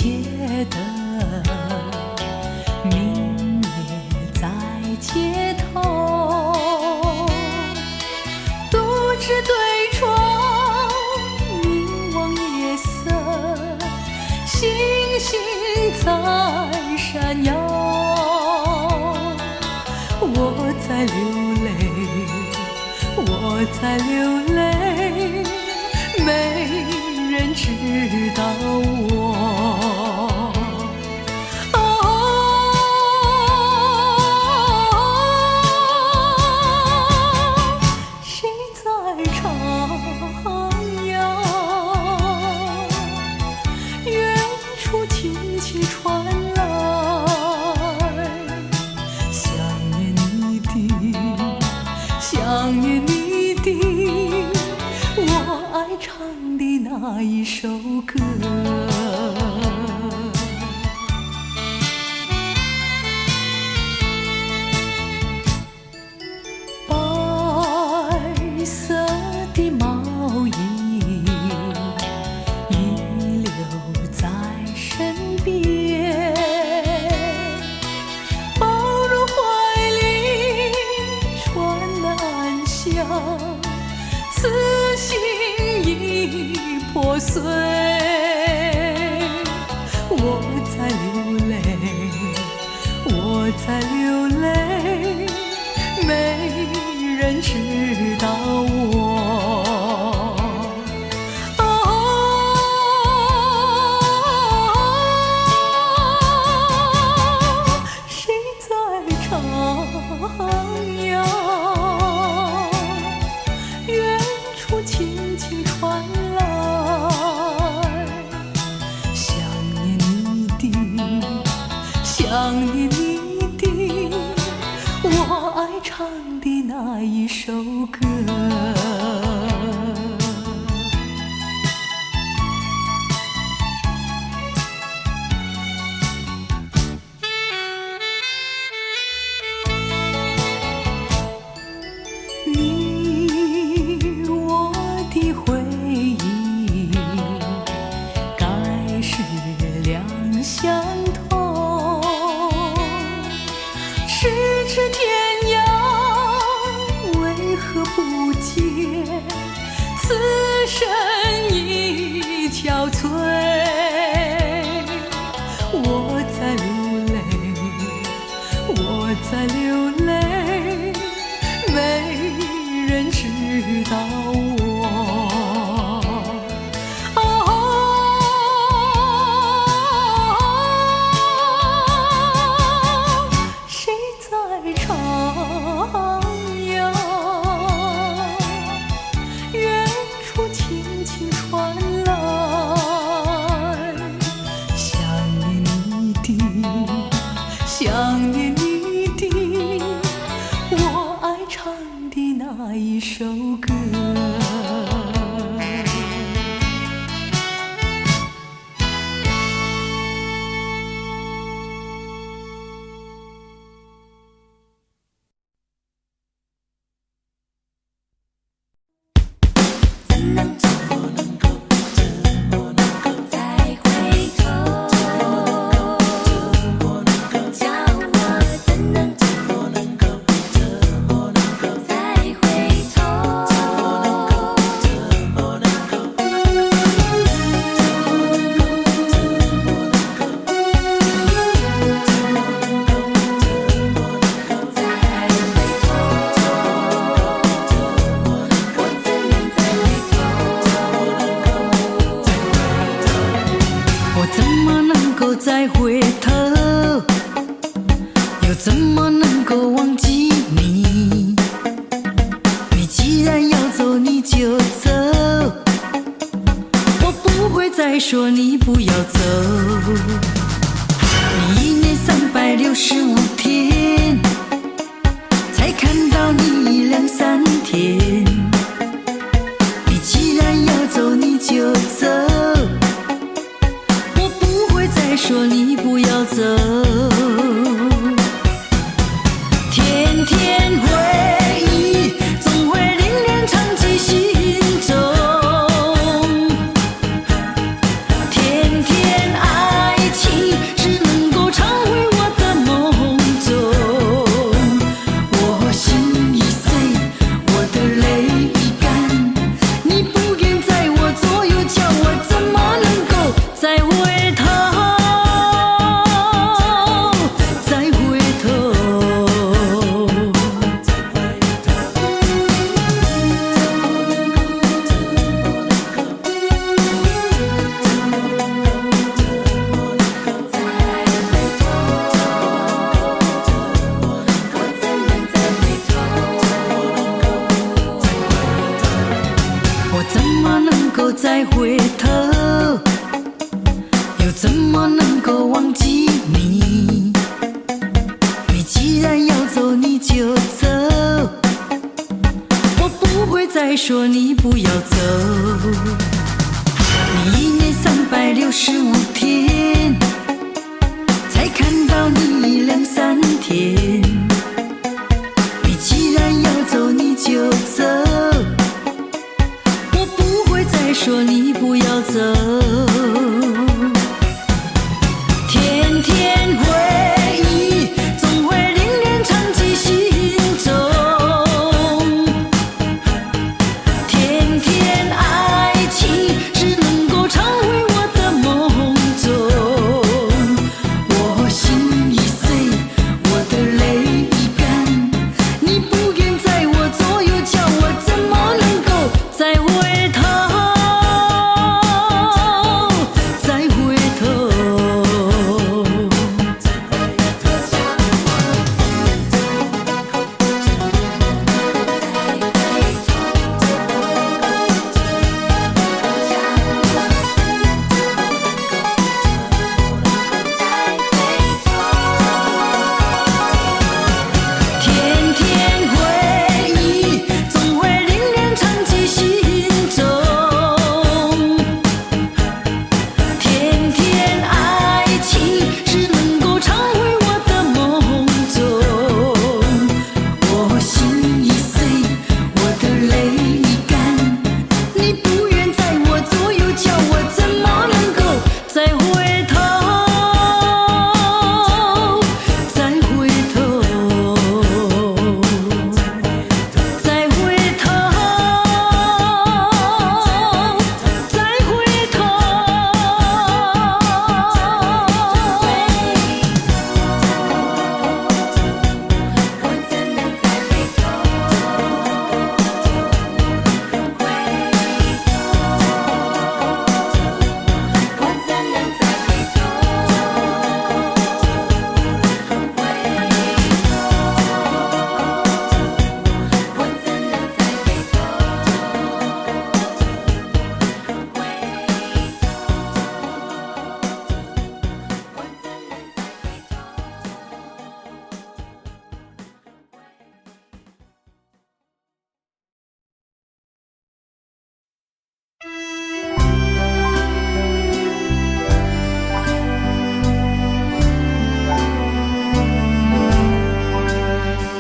觉得明月在街头，独自对窗凝望夜色，星星在闪耀。我在流泪，我在流泪，没人知道我。谁在唱呀？远处轻轻传来，想念你的，想念你的，我爱唱的那一首歌。白色的毛衣遗留在身边，抱入怀里传暗香，此心已破碎。我在流泪，我在流泪，没人知道我。谁在唱呀？远处轻轻传来，想念你的，想念你的，我爱唱的那一首歌。你我的回忆该是两相同，咫尺天涯为何不见此生已憔悴。我在流泪，我在流泪，没人知道我。谁在唱呀？远处轻轻传来，想念你的，想念你的，我爱唱的那一首歌。再回头，叫我怎能再回头？我怎么能够再回头？又怎么能够忘记你？你既然要走，你就走，我不会再说你不要走。你1年365天，才看到你2、3天。你既然要走，你就走，再说你不要走，天天回忆总会令人长记心中，天天爱再回头，又怎么能够忘记你？你既然要走，你就走，我不会再说你不要走。你1年365天，才看到你2、3天。你既然要走，你就走，我不会再说你不要走。天天回忆总会令人长记心中，天天爱情只能够常回我的梦中。我心已碎，我的泪已干，你不愿在我左右，叫我怎么能够再回头？再回头。天天回忆总会令人长记心中，天天爱情只能够常回我的梦中。我心已碎，我的泪已干，你不愿在我左右，叫我怎么能够再回头？再回头。再回头，再回头。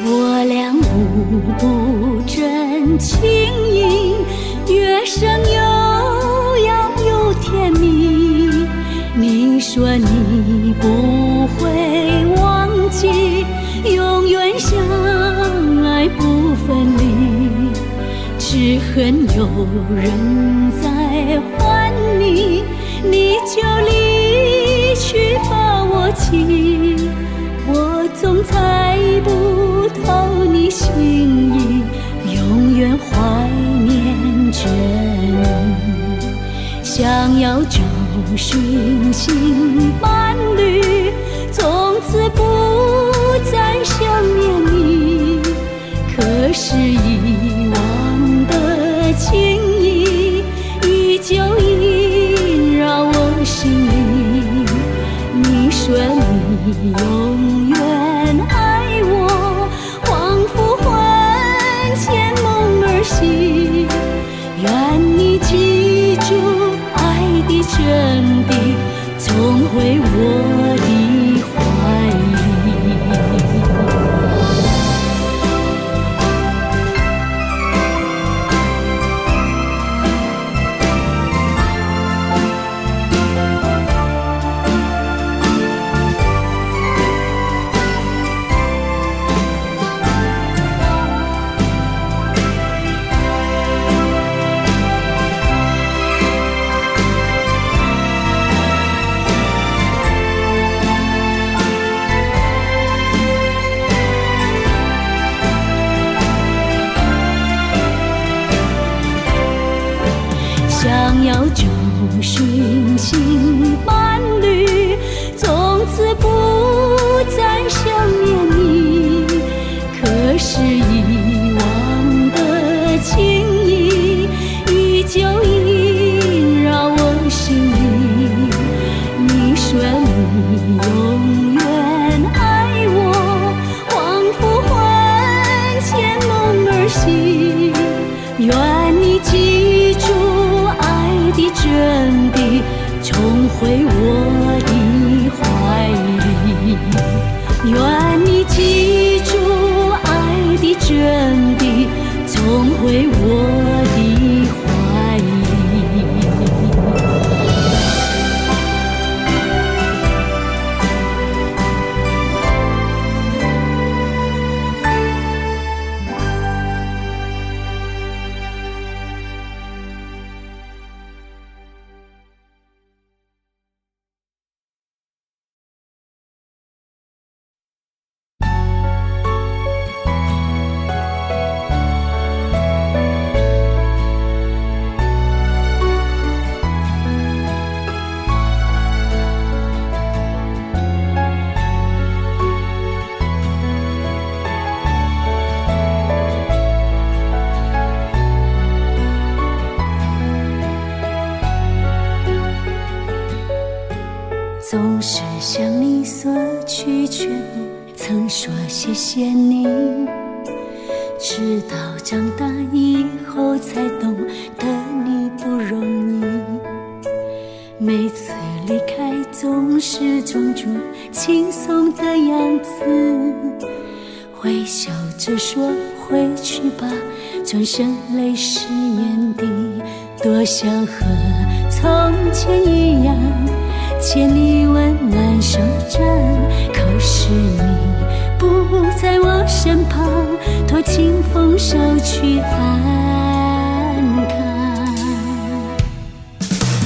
我俩互不真情意，乐声悠扬又甜蜜。你说你不会忘记，永远相爱不分离。只恨有人在还你，你就离去把我弃。我总猜不透你心意，永远怀念着你。想要找寻新伴侣，从此不再想念你。可是遗忘的情谊，依旧萦绕我心里。你说你永远爱我，仿佛魂牵梦儿系。愿你记住爱的真谛，重回我的怀里。想要找寻新伴侣，从此不再想念你。可是遗忘的情谊，依旧萦记住爱的真谛，重回我的怀里。愿你记住爱的真谛，重回我的怀里。总是向你索取全部，曾说谢谢你，直到长大以后才懂得你不容易。每次离开总是装作轻松的样子，微笑着说回去吧，转身泪湿眼底。多想和从前一样牵你温暖手掌，可是你不在我身旁，托清风捎去安康。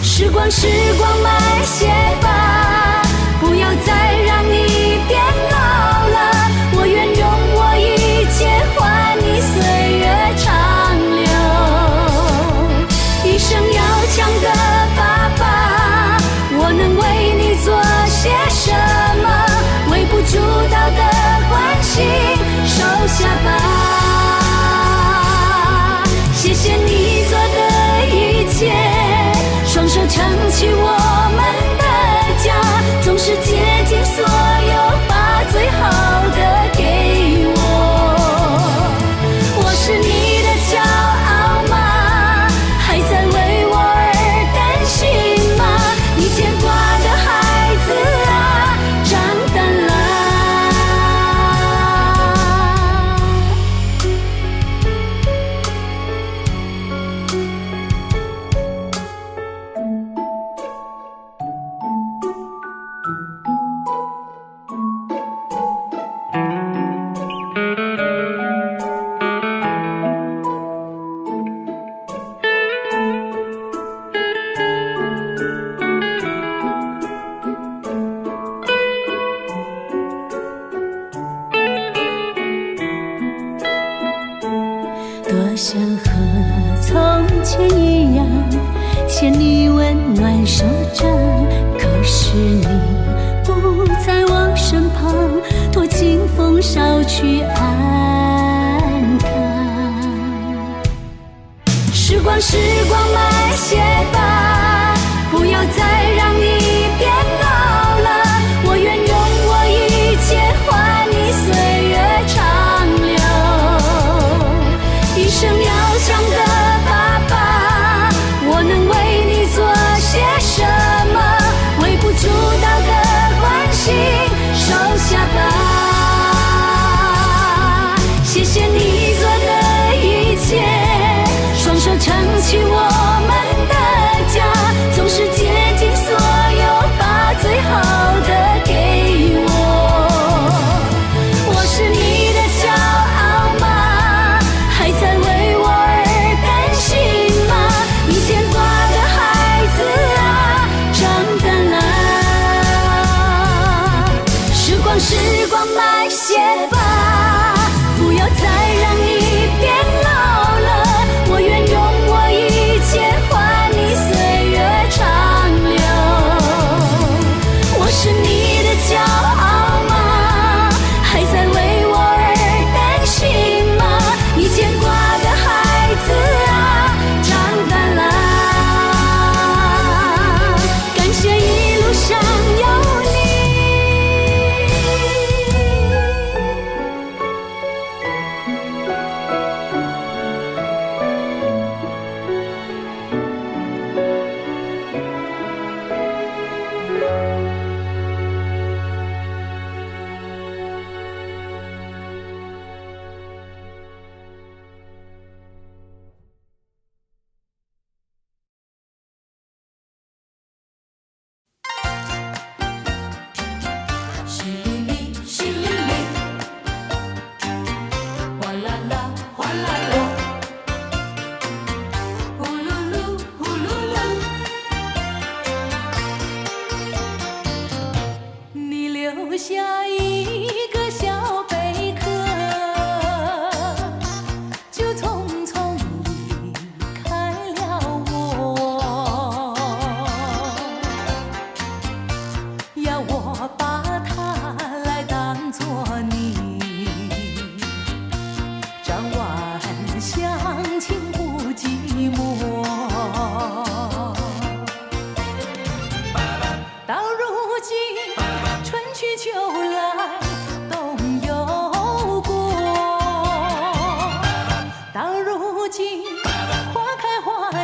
时光时光慢些吧，不要再让你变老了，我愿用我一切换你岁月长留。一生要强的爸爸，我能为你做些什么？微不足道的关心，收下吧。谢谢你做的一切，双手撑起我们的家，总是竭尽所有，把最好的给我。我是你的骄傲吗？还在为我而担心吗？你牵挂的孩子啊，长大了。多想和从前一样牵你温暖手掌，可是你不在我身旁，托清风捎去安康。时光时光慢些吧，不要再让你变老了，我愿用我一切换你岁月长留。一生要强的爸爸，我能为你做些什么？微不足道的关心，收下吧。谢谢你做的一切，双手撑起我们的家，总是竭尽所有，把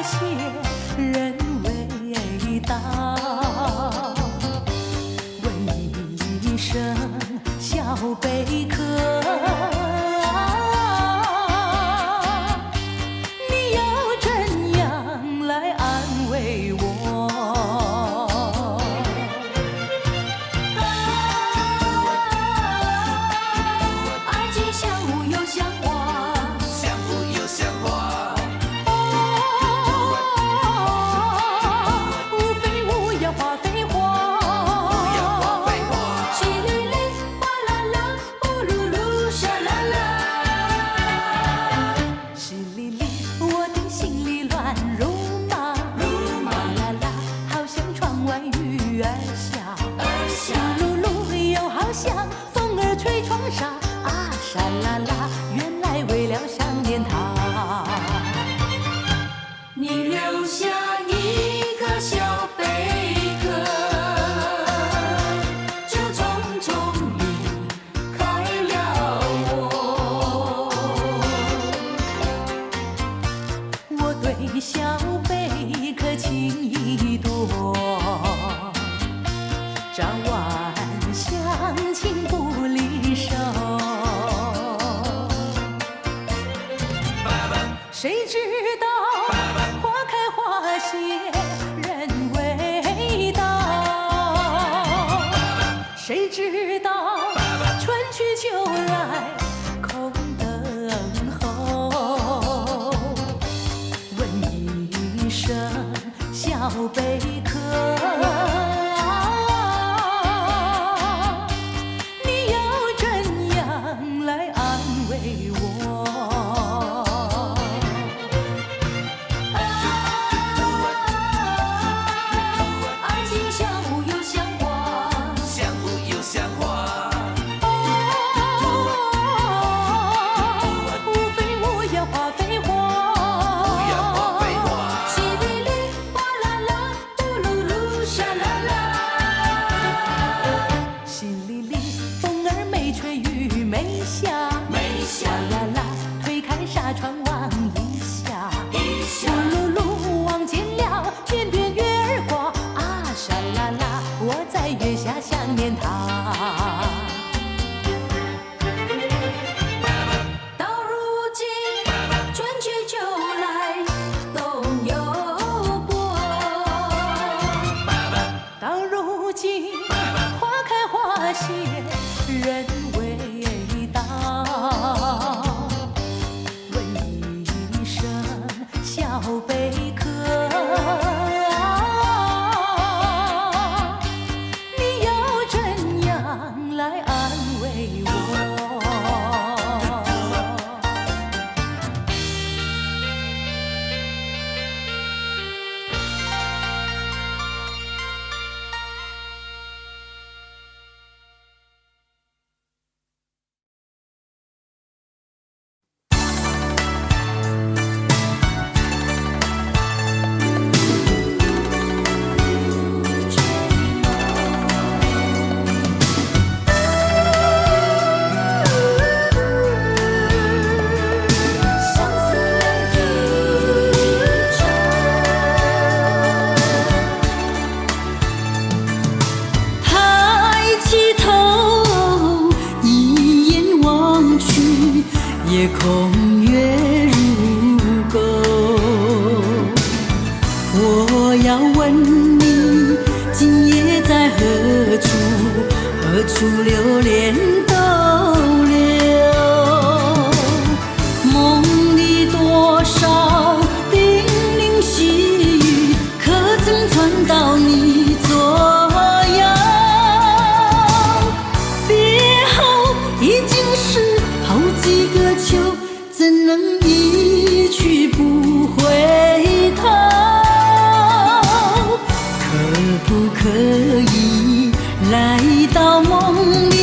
谢人未到，问一声小贝壳，你要怎样来安慰我？爱情像雾又像花，像雾又像花，无非无要花非花，不要花非花。淅沥沥，哗啦啦，呼噜噜，沙啦啦。淅沥沥，我的心里乱如麻，哗啦啦，好像窗外雨儿下，噜噜又好像风儿吹窗纱，啊沙啦啦，原来为了想念他。你留下一个小贝壳，就匆匆离开了我。我对小贝壳情意多，早晚相亲不离手。谁知道花开花谢人未到，谁知道春去秋来空等候。问一声小贝壳，你要怎样来安慰我？爱情像雾又像花，像雾又像花，无非无要花非花，不要花非花。淅沥沥，哗啦啦，呼噜噜，沙啦啦。淅沥沥，风儿没吹雨没下，哗啦啦，推开纱窗望一下，噜噜望见了天边月儿挂，啊沙啦啦，我在月下想念他。到如今，春去秋来冬有过。到如今，花开花谢人未到，问一声小贝壳，你要怎样来安慰我？相思一场，抬起头，一眼望去，夜空月如钩。我要问你，今夜在何处？何处流连逗留？梦里多少叮咛细语，可曾传到你左右？别后已经是好几个秋，怎能一去不回头？可不可以来到梦里？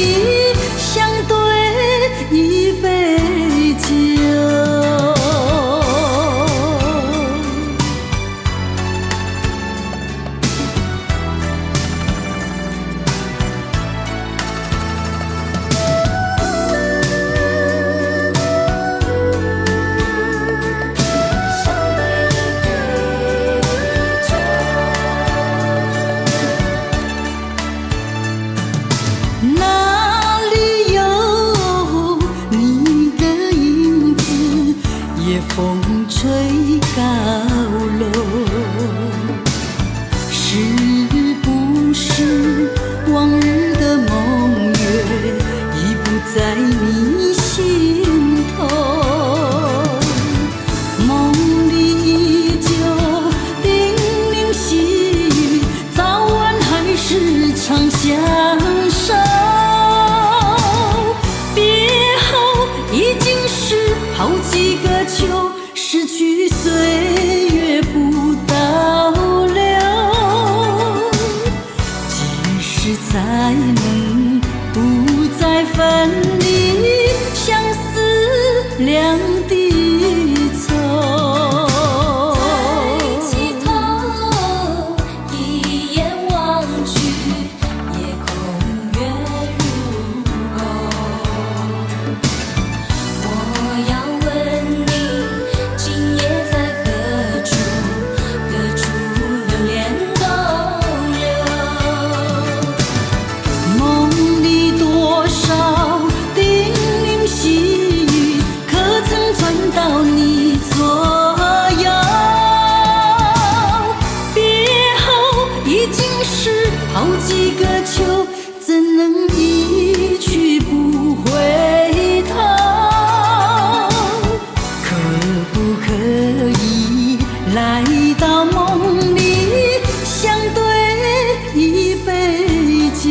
来到梦里，相对一杯酒。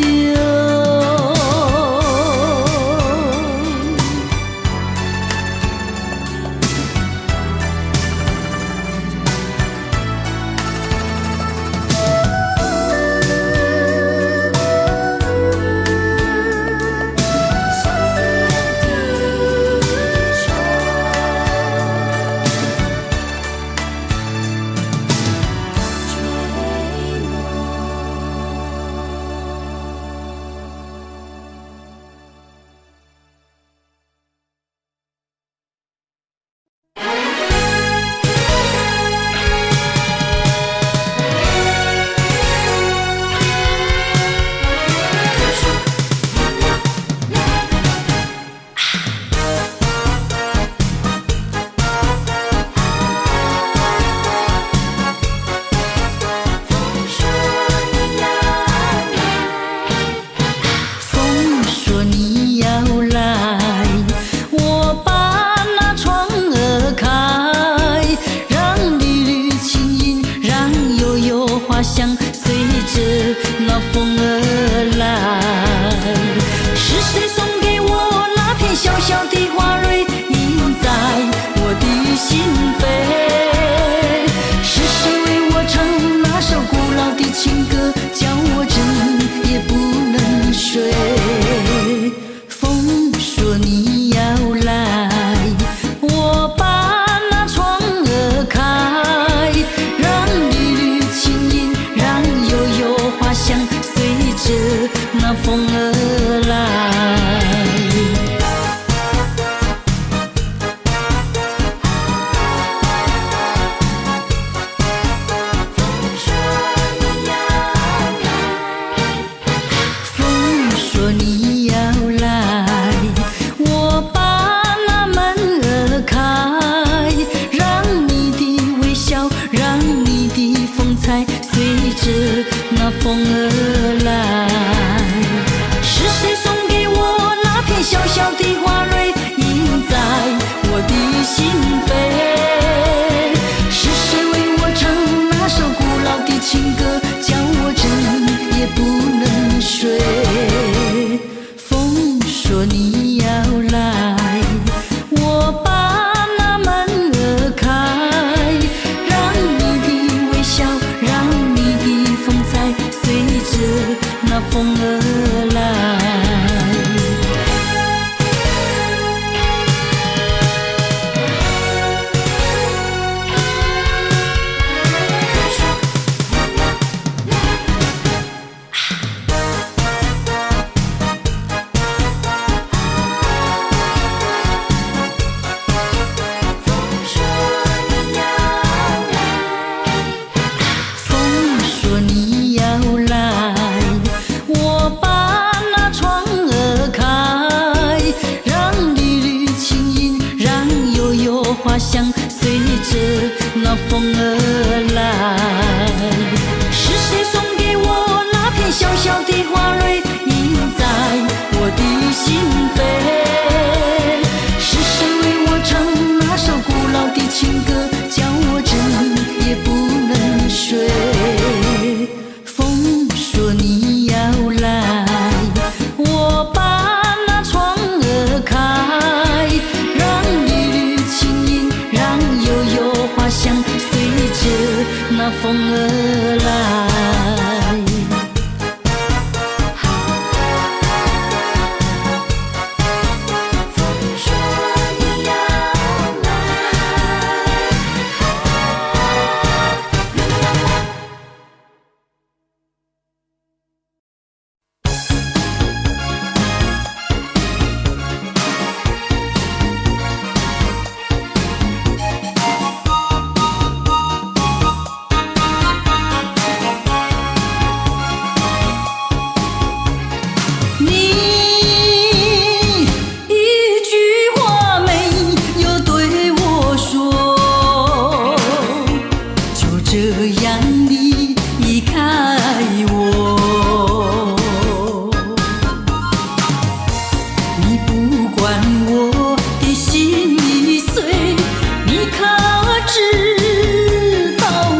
知道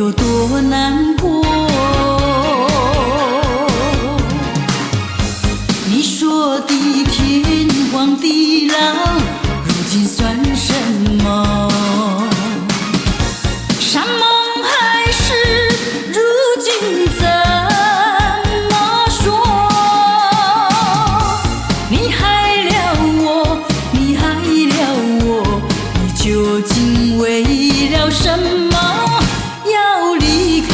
有多难过。你说的天荒地老，如今算什么？山盟海誓，如今怎么说？你害了我，你害了我，你究竟为了什么要离开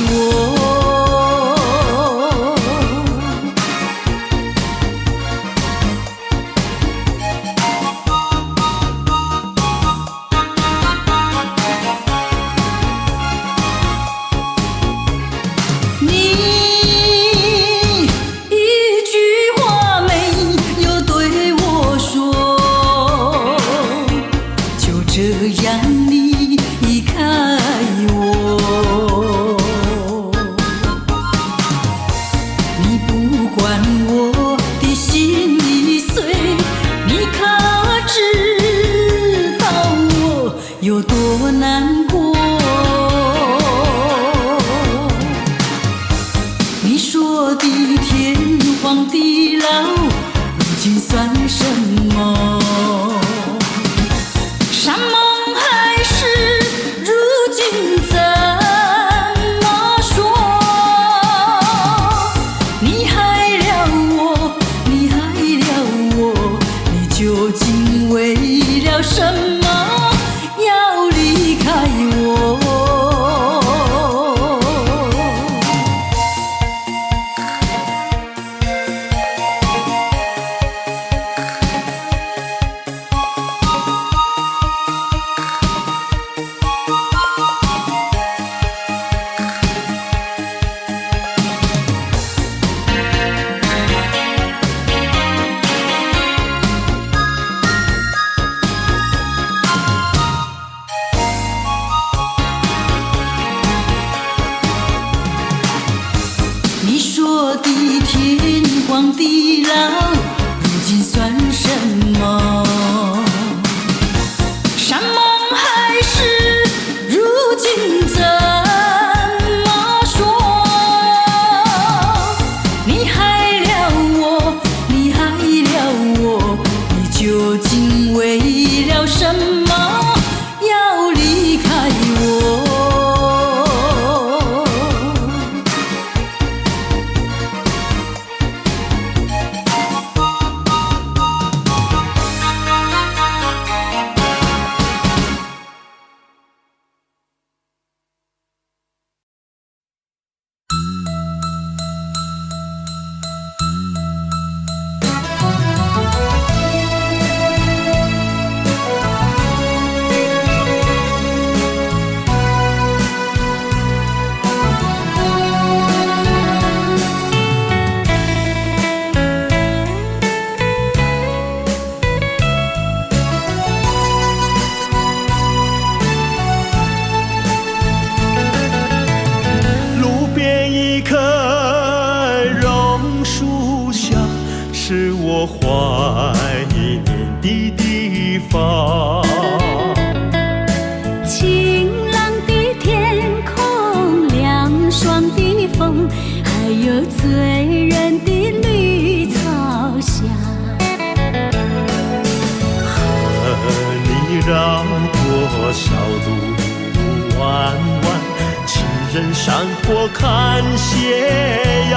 我？有多难过？你说的天荒地老，如今算什么？山盟海誓，如今怎么说？你害了我，你害了我，你究竟为了什么？要离开我。你说的天荒地老，如今算什么？山盟海誓，如今怎么说？你害了我，你害了我，你究竟为了什么要离开我？是我怀念的地方。晴朗的天空，凉爽的风，还有醉人的绿草香。和你绕过小路弯弯，情人山坡看斜阳。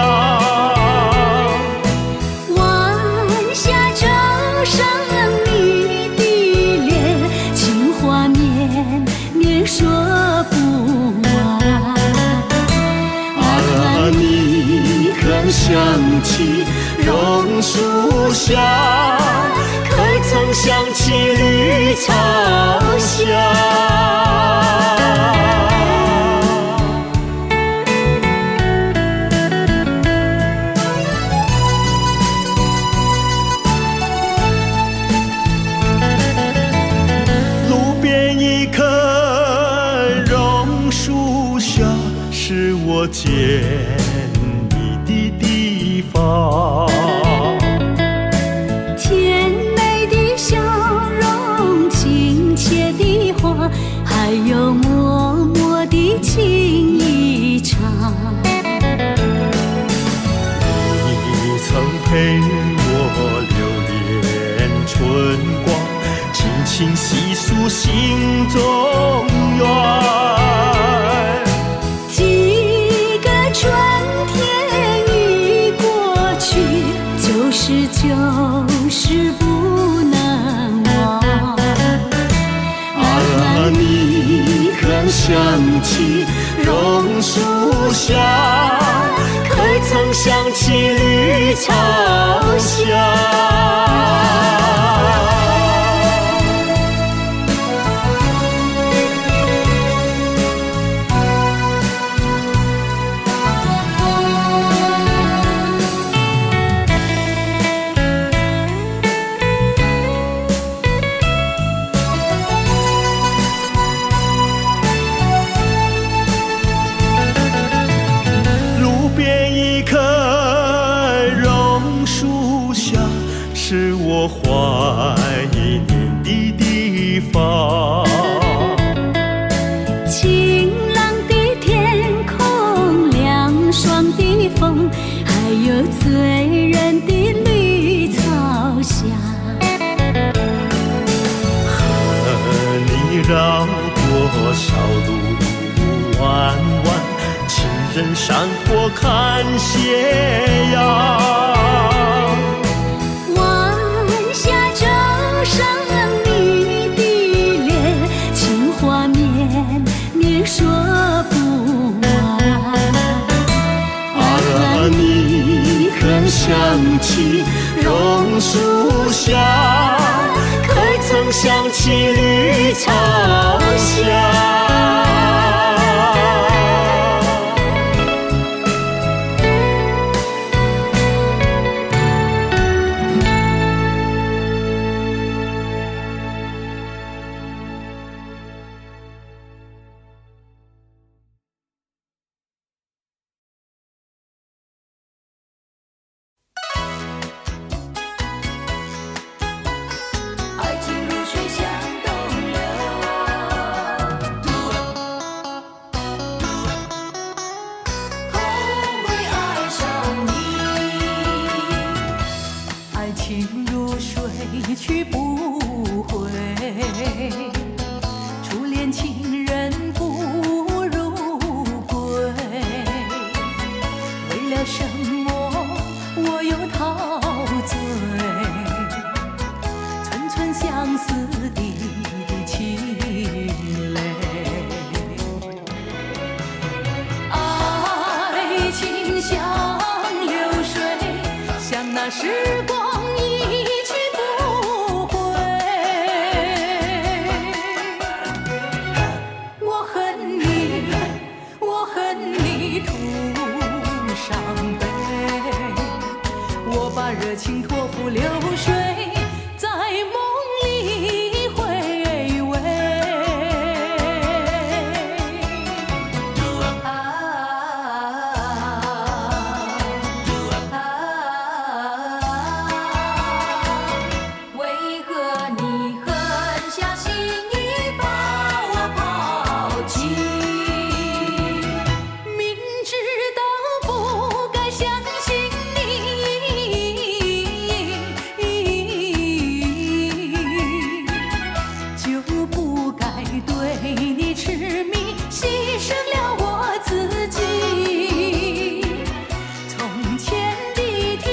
上你的脸，情话绵绵说不完。啊，你可想起榕树下，可曾想起绿草香？是我见你的地方。甜美的笑容，亲切的话，还有默默的情想起榕树下，可曾想起绿草香？是我怀念的地方。晴朗的天空，凉爽的风，还有醉人的绿草香。和你绕过小路弯弯，情人山坡看斜阳。上你的脸，情话绵绵说不完。你可想起榕树下，可曾想起绿草香？去不回，初恋情人不如归。为了什么我又陶醉？寸寸相思滴滴凄泪。爱情像流水，像那时光。热情托付流水，在梦里回味。为何你狠下心意把我抛弃？明知道不该相信对你痴迷，牺牲了我自己。从前的甜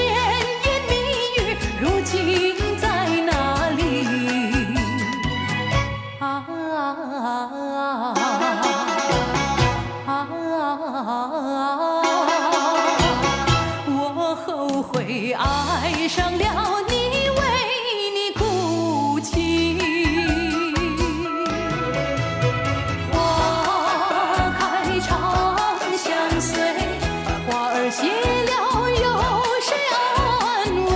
言蜜语，如今在哪里？我后悔爱上了你，为你哭泣。谢了，有谁安慰？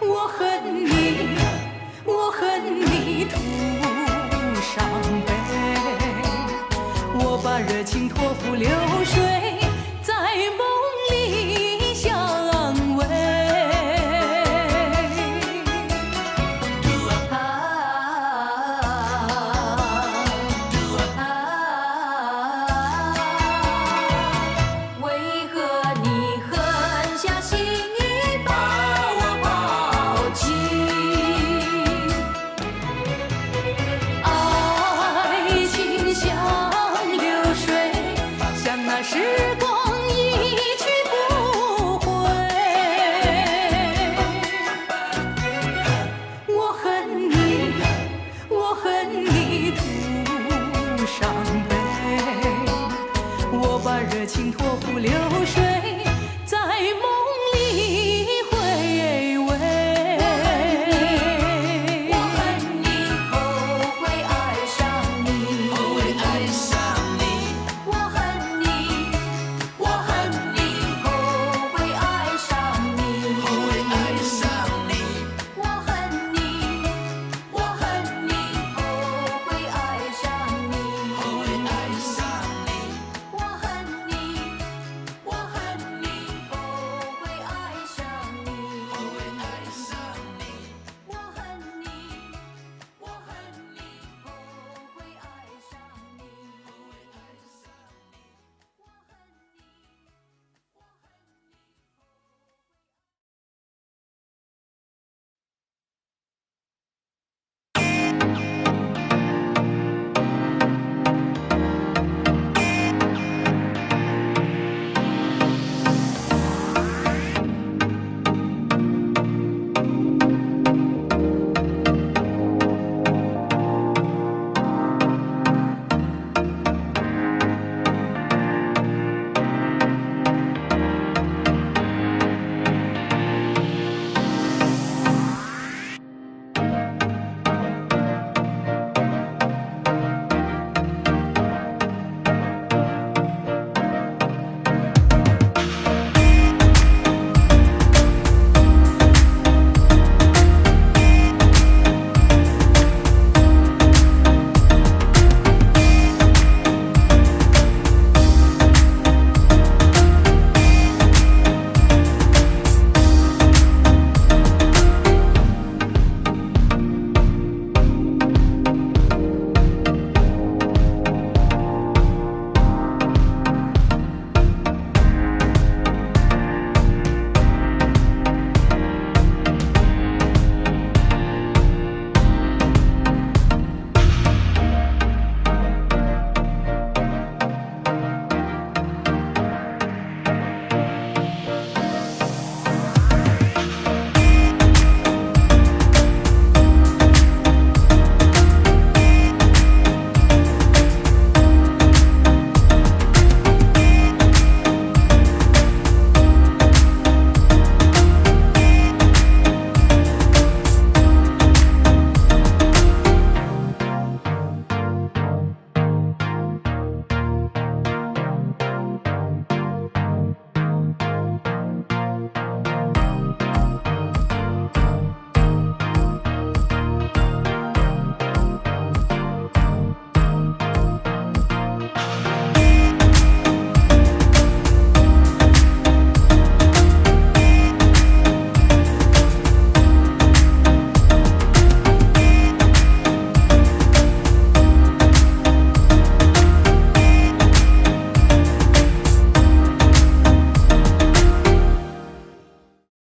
我恨你，我恨你徒伤悲。我把热情托付流水，在梦里相偎。爱情像流水，像那时心托付流水。